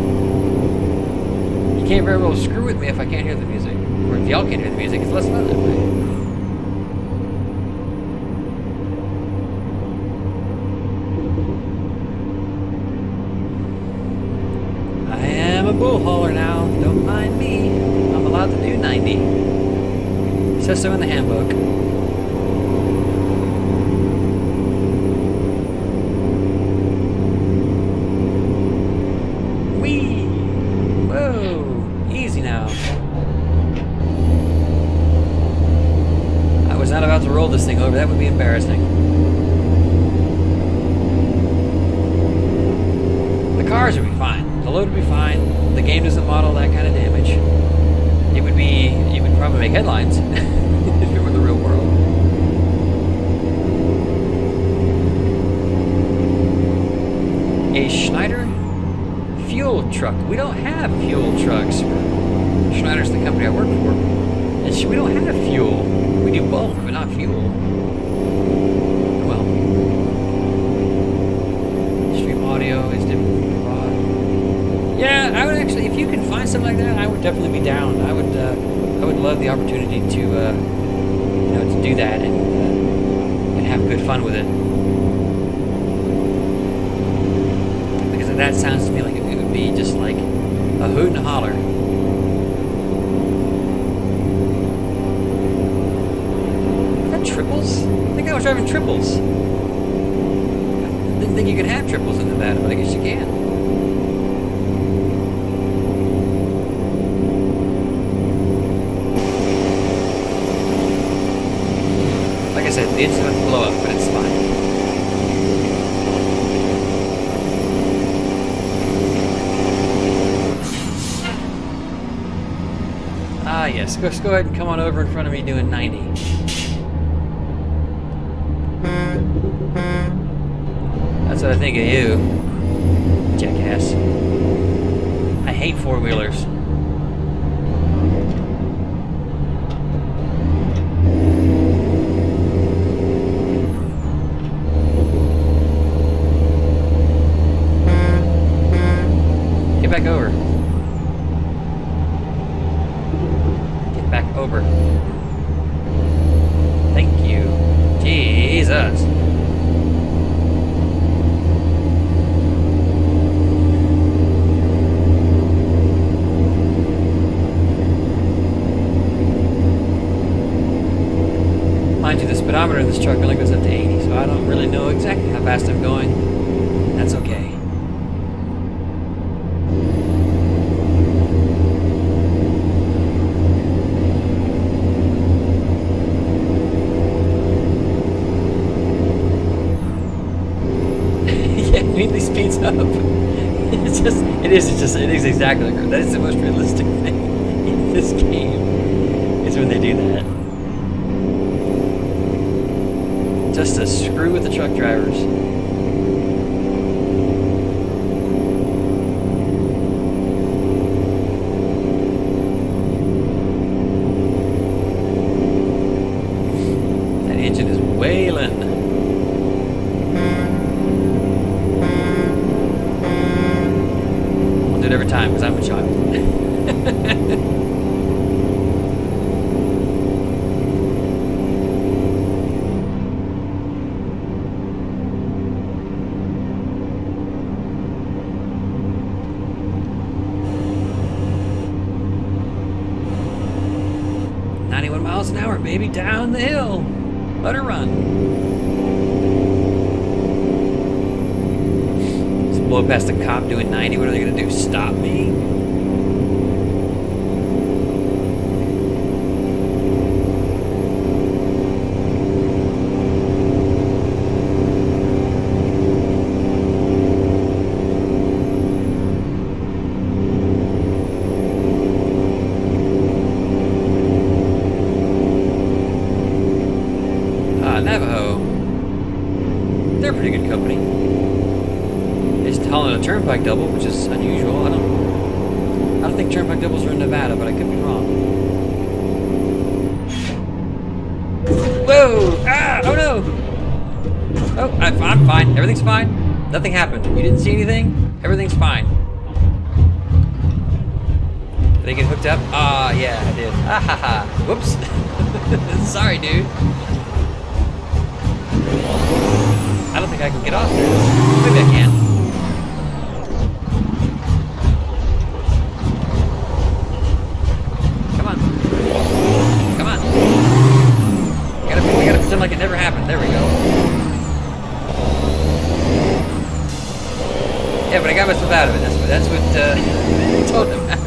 A: You can't very well screw with me if I can't hear the music. Or if y'all can't hear the music, it's less fun that way. I am a bull hauler now, don't mind me. I'm allowed to do 90. It says so in the handbook. Whee! Whoa! Easy now. I was not about to roll this thing over, that would be embarrassing. The cars would be fine. The load would be fine. The game doesn't model that kind of damage. It would probably make headlines if it were the real world. A Schneider fuel truck. We don't have fuel trucks. Schneider's the company I work for. And we don't have fuel. We do bulk, but not fuel. Well. Stream audio is different from raw. Yeah, I would actually, if you can find something like that, I would definitely be down. I would love the opportunity to, to do that and have good fun with it. Because that sounds to me like it would be just like a hoot and a holler. Is that triples? I think I was driving triples. I didn't think you could have triples in Nevada, but I guess you can. Like I said, the engine's about to blow up, but it's fine. Ah, yes. Let's go ahead and come on over in front of me doing 90. That's what I think of you, jackass. I hate four-wheelers. Get back over. Get back over. Thank you. Jesus. Mind you, the speedometer in this truck only goes up to 80, so I don't really know exactly how fast I'm going. That's okay. Yeah, it immediately speeds up. It's it is exactly like her. That is the most realistic thing in this game, is when they do that. Just to screw with the truck drivers. That engine is wailing. I'll do it every time because I'm a child. 91 miles an hour, baby, down the hill. Let her run. Just blow past a cop doing 90. What are they gonna do? Stop me? Navajo. They're a pretty good company. They just hauling a turnpike double, which is unusual. I don't think turnpike doubles are in Nevada, but I could be wrong. Whoa! Ah! Oh no! Oh, I'm fine. Everything's fine. Nothing happened. You didn't see anything? Everything's fine. Did I get hooked up? Ah, yeah, I did. Ah ha ha. Whoops. Sorry, dude. I don't think I can get off there. Maybe I can. Come on. Come on. I gotta pretend like it never happened. There we go. Yeah, but I got myself out of it. That's what totally matters.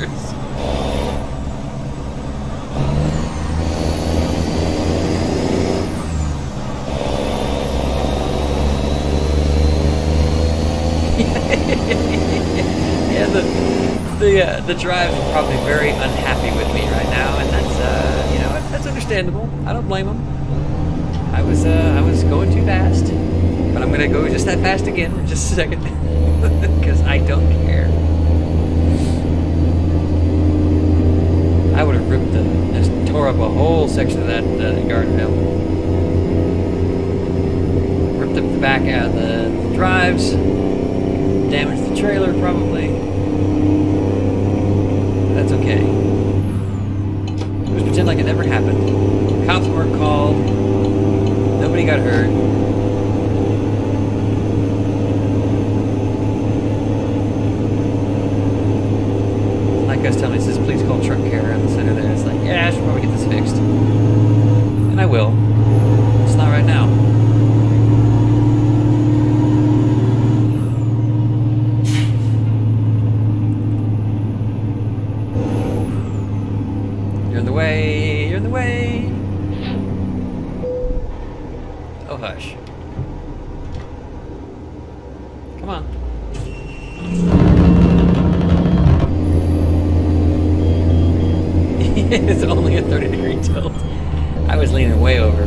A: Yeah, the drives are probably very unhappy with me right now, and that's you know, that's understandable. I don't blame them. I was going too fast, but I'm gonna go just that fast again in just a second because I don't care. I would have ripped just tore up a whole section of that guardrail, ripped up the back out of the drives, damaged the trailer probably. That's okay. Just pretend like it never happened. Cops weren't called. Nobody got hurt. Like I was telling me, it says please call truck care on the center there. It's like, yeah, I should probably get this fixed. And I will. It's not right now. You're in the way, you're in the way. Oh, hush. Come on. It's only a 30-degree tilt. I was leaning way over.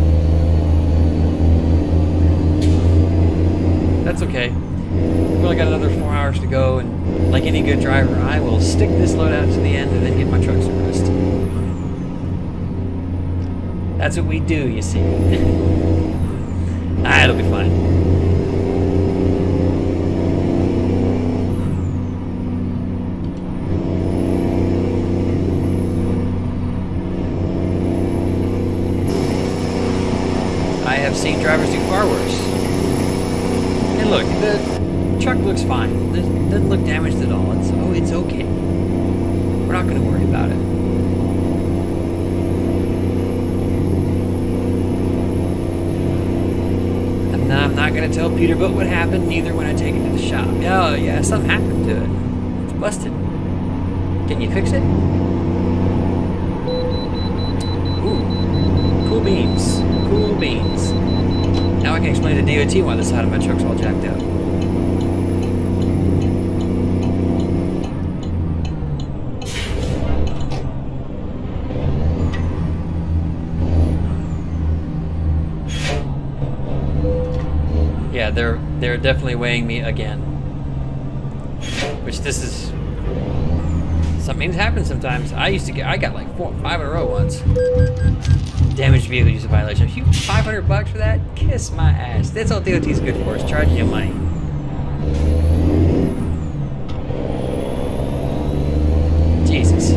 A: That's okay. We've only got another 4 hours to go, and like any good driver, I will stick this load out to the end and then get my truck serviced. That's what we do, you see. It'll be fine. I have seen drivers do far worse. And look, the truck looks fine. It doesn't look damaged at all. It's okay. We're not going to worry about it. I'm not going to tell Peterbilt what happened, neither when I take it to the shop. Oh, yeah, something happened to it. It's busted. Can you fix it? Ooh. Cool beans. Cool beans. Now I can explain to DOT why the side of my truck's all jacked up. they're definitely weighing me again. Which this is something's happened sometimes. I got like 4 or 5 in a row once. Damaged vehicle use violation. If you $500 for that, kiss my ass. That's all DOT's good for, is charging you money. Jesus.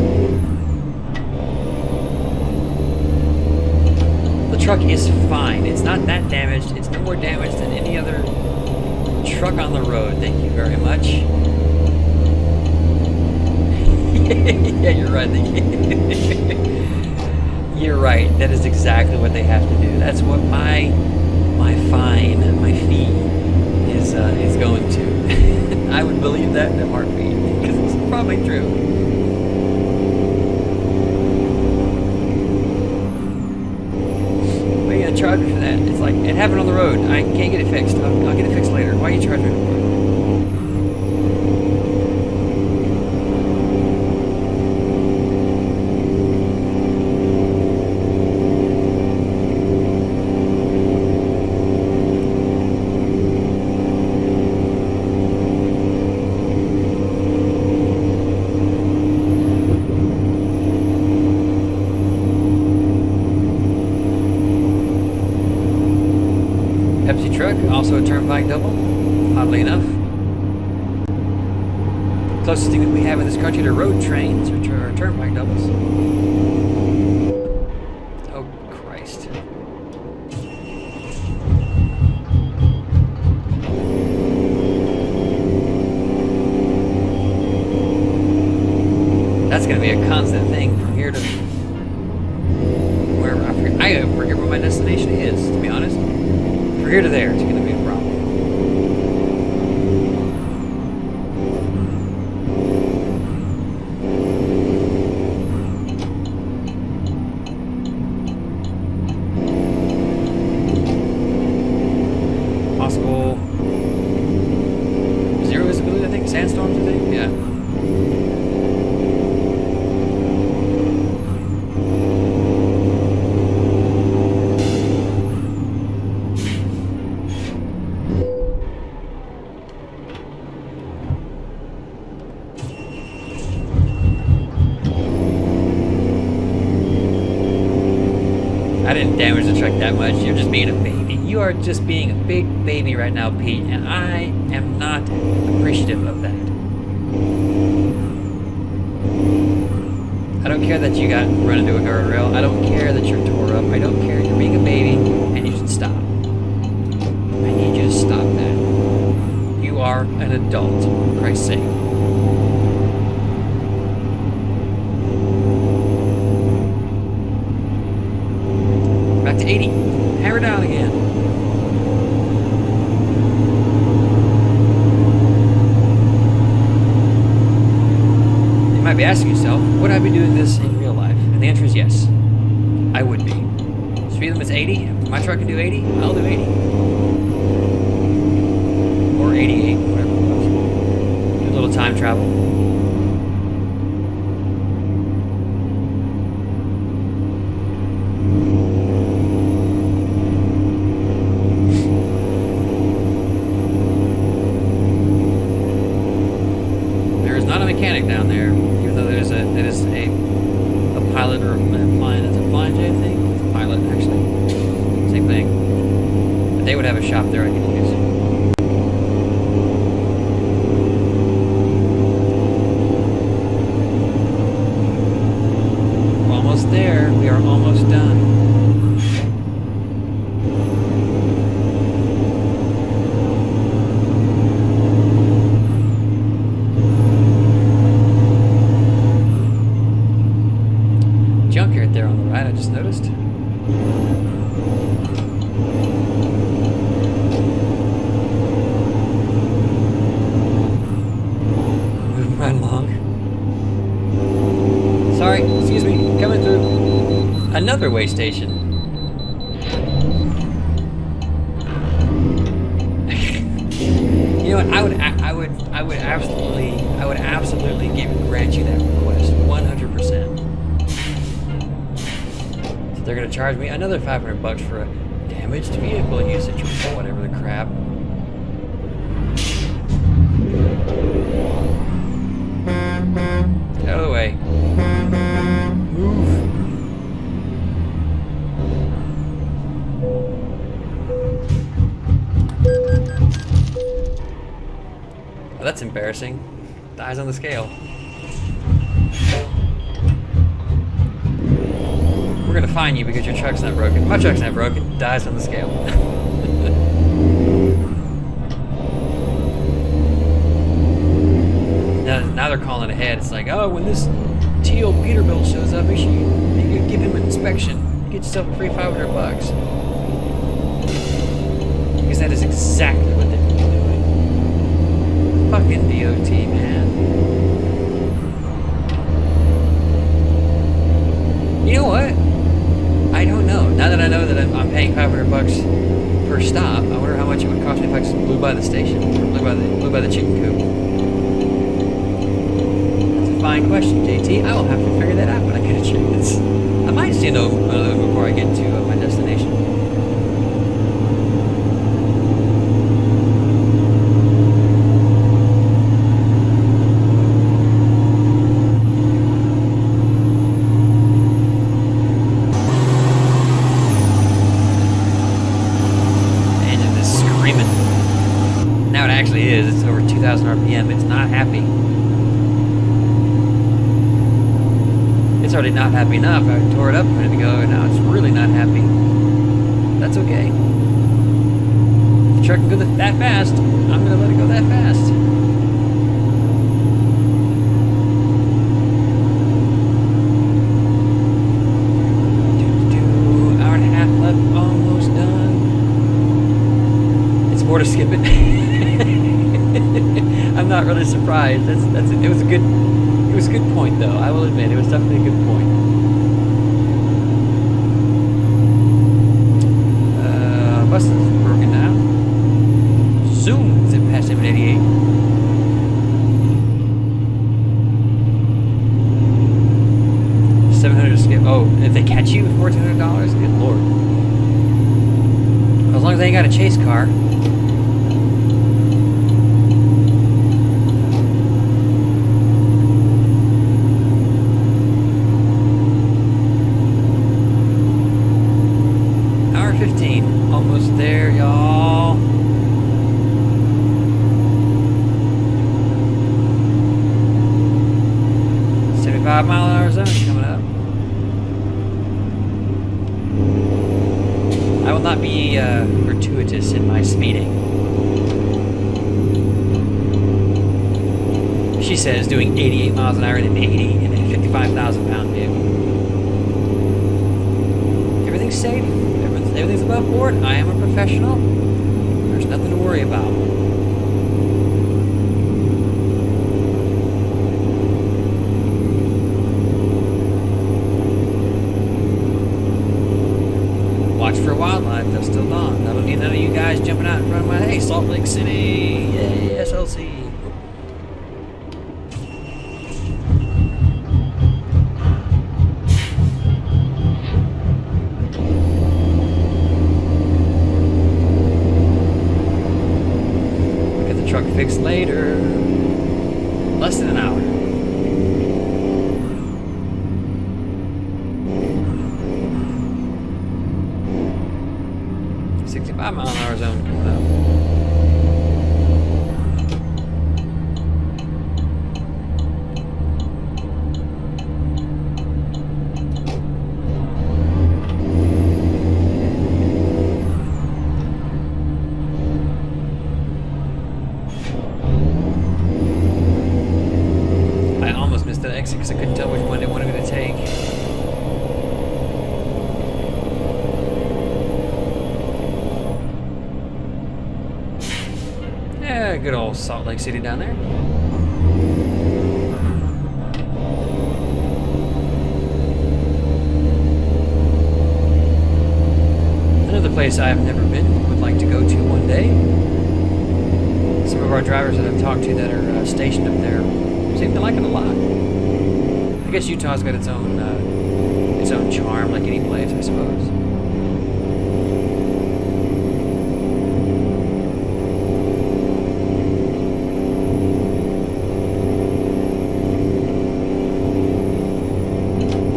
A: The truck is fine. It's not that damaged. It's no more damaged than any other truck on the road. Thank you very much. Yeah, you're right. You're right. That is exactly what they have to do. That's what my fine, my fee is going to. I would believe that in a heartbeat because it's probably true. Why are you gonna charge me for that? It's like it happened on the road. I can't get it fixed. I'll get it fixed later. Why are you charging me for it? Also a turnpike double, oddly enough. Closest thing that we have in this country to road trains or turnpike doubles. Oh, Christ. That's going to be a constant thing from here to wherever. I forget where my destination is, to be honest. From here to there, it's going to be a problem. Possible 0 visibility, I think. Sandstorms, I think. Yeah. I didn't damage the truck that much. You're just being a baby. You are just being a big baby right now, Pete, and I am not appreciative of that. I don't care that you got run into a guardrail. I don't care that you're tore up. I don't care. You're being a baby, and you should stop. I need you to stop that. You are an adult, for Christ's sake. Back to 80. Hammer down again. You might be asking yourself, would I be doing this in real life? And the answer is yes. I would be. Speed limit's 80. If my truck can do 80, I'll do 80. Or 88, whatever it was. Do a little time travel. Mechanic down there, even though there's a pilot or a flying, it's a flying J thing. It's a pilot actually, same thing. But they would have a shop there I could use. We're almost there. We are almost done. Junkyard there on the right, I just noticed. Moving right along. Sorry, excuse me, coming through. Another way station. You know what? I would absolutely grant you that request, 100%. They're going to charge me another $500 for a damaged vehicle usage or whatever the crap. embarrassing. Dies on the scale. We're gonna fine you because your truck's not broken. My truck's not broken. Dies on the scale. Now they're calling ahead. It's like, oh, when this teal Peterbilt shows up, you should give him an inspection. Get yourself a free $500. Because that is exactly what they're doing. Fucking DOT, man. You know what? I don't know. Now that I know that I'm paying $500 per stop, I wonder how much it would cost me if I just blew by the station or blew by the chicken coop. That's a fine question, JT. I will have to figure that out when I get a chance. I might see another before I get to my destination. It's over 2,000 RPM. It's not happy. It's already not happy enough. I tore it up a minute ago, and now it's really not happy. That's okay. If the truck can go that fast, I'm going to let it go that fast. Hour and a half left, almost done. It's more to skip it. I'm not really surprised. It was a good point though. I will admit it was definitely a good point. Bus is broken down. Zoom zip past 788. $700 to skip. Oh, if they catch you with $1,400, good lord. As long as they ain't got a chase car. Almost there, y'all. $75-mile-an-hour zone coming up. I will not be gratuitous in my speeding. She says doing 88 miles an hour in an 80 in a 55,000-pound vehicle. Everything's safe. Everything's above board. I am a professional. There's nothing to worry about. Watch for wildlife. They'll still dawn. I don't need none of you guys jumping out in front of my, hey, Salt Lake City. Yay, SLC. Truck fixed later. Less than an hour. $65-mile-an-hour zone coming up. Because I couldn't tell which one they wanted me to take. Yeah, good old Salt Lake City down there. Another place I have never been, would like to go to one day. Some of our drivers that I've talked to that are stationed up there seem to like it a lot. I guess Utah's got its own charm, like any place, I suppose.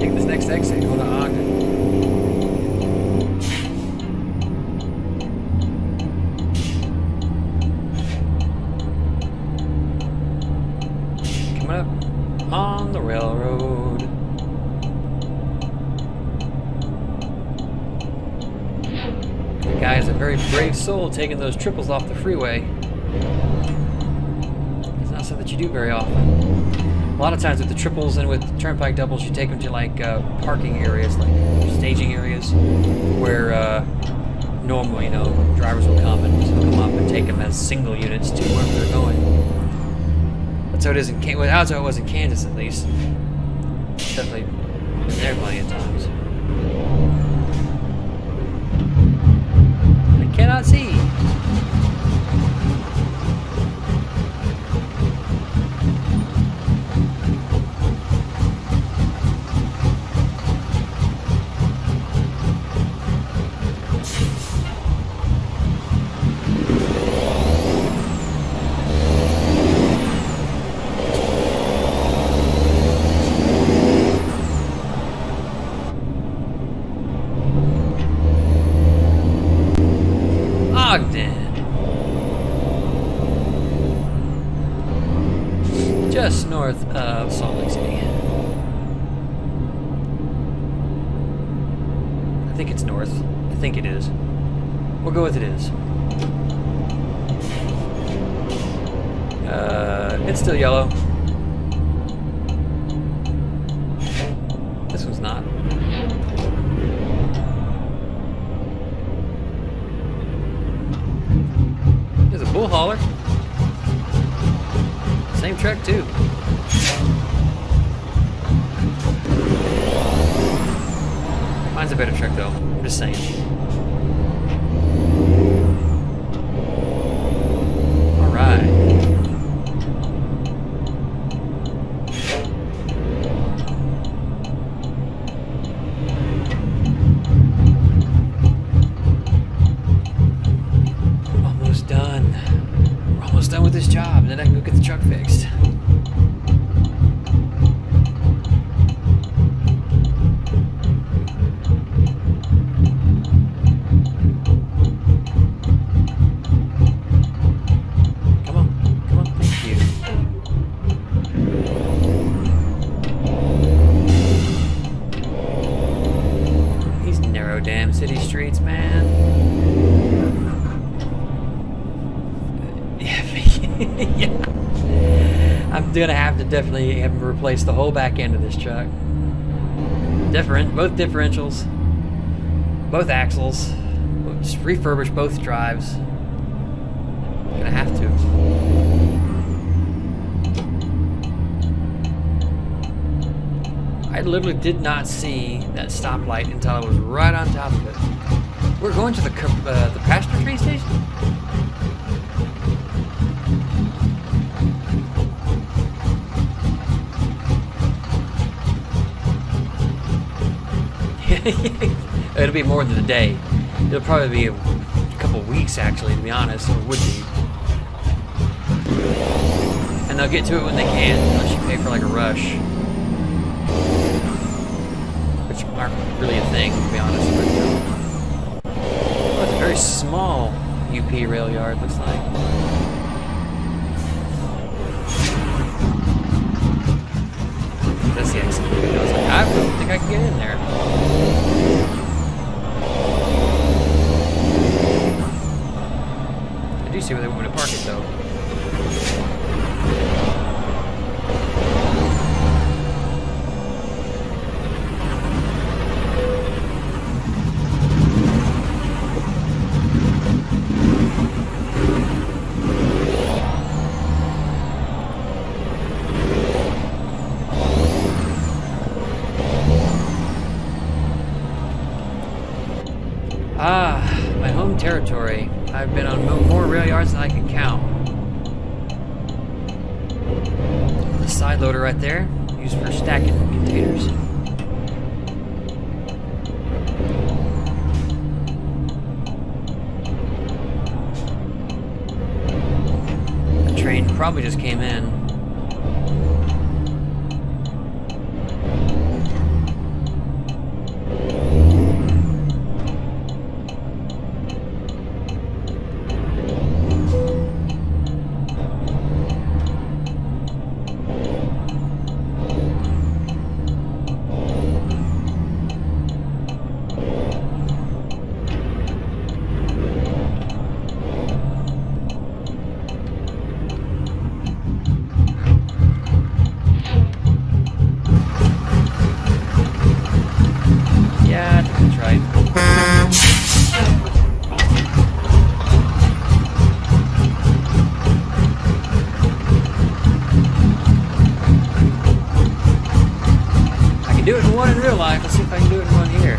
A: Take this next exit, go to Ogden. coming up on the railroad. The guy is a very brave soul taking those triples off the freeway. It's not something that you do very often. A lot of times with the triples and with turnpike doubles, you take them to like parking areas, like staging areas, where normally, you know, drivers will come and hook them up and take them as single units to wherever they're going. That's how it is in Kansas. Well, that's how it was in Kansas, at least. Definitely been there plenty of times. I cannot see. Just north of Salt Lake City. I think it's north. I think it is. We'll go with it is. It's still yellow. This one's not. There's a bull hauler. Same truck too. Mine's a better truck though, I'm just saying. Alright. Almost done. We're almost done with this job, and then I can go get the truck fixed. Damn city streets, man. Yeah. I'm gonna have to definitely have him replace the whole back end of this truck. Both differentials, both axles, just refurbish both drives. Gonna have to. I literally did not see that stoplight until I was right on top of it. We're going to the passenger train station? It'll be more than a day. It'll probably be a couple weeks, actually, to be honest, or would be. And they'll get to it when they can, unless you pay for like a rush. Which aren't really a thing, to be honest. But, oh, it's a very small UP rail yard, looks like. That's the exit. I was like, I don't think I can get in there. I do see where they want me to park it, though. My home territory. I've been on more rail yards than I can count. The side loader right there, used for stacking containers. The train probably just came in. do it in one in real life. Let's see if I can do it in one here.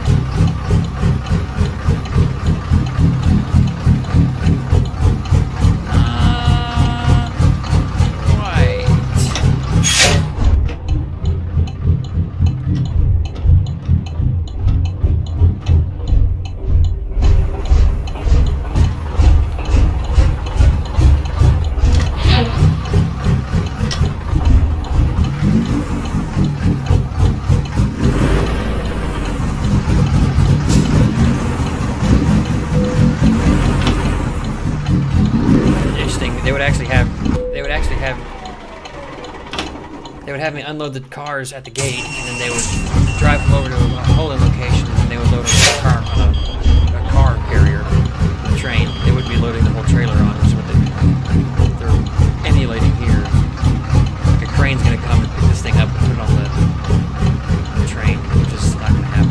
A: They would have me unload the cars at the gate, and then they would drive them over to a holding location, and then they would load them on a car carrier, a train. They would be loading the whole trailer on, which is what they're emulating here. Like a crane's going to come and pick this thing up and put it on the train, which is not going to happen.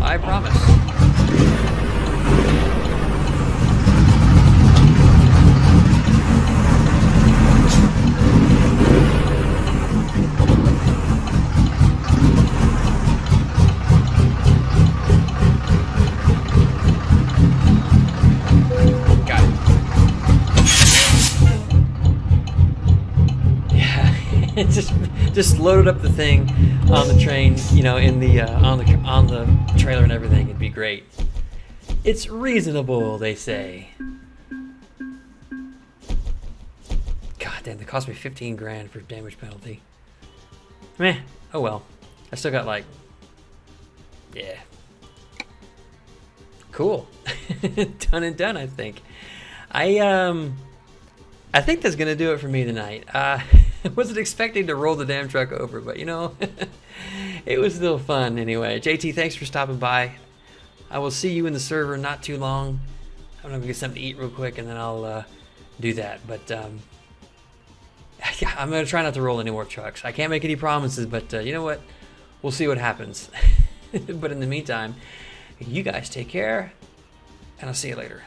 A: I promise. Got it. Yeah, just loaded up the thing on the train, you know, in the on the trailer and everything. It'd be great. It's reasonable, they say. God damn, they cost me 15 grand for damage penalty. Meh. Oh well. I still got like, yeah. Cool. Done and done, I think. I think that's gonna do it for me tonight. I wasn't expecting to roll the damn truck over, but you know, it was still fun anyway. JT, thanks for stopping by. I will see you in the server not too long. I'm gonna get something to eat real quick, and then I'll do that. But yeah, I'm gonna try not to roll any more trucks. I can't make any promises, but you know what? We'll see what happens. But in the meantime, you guys take care, and I'll see you later.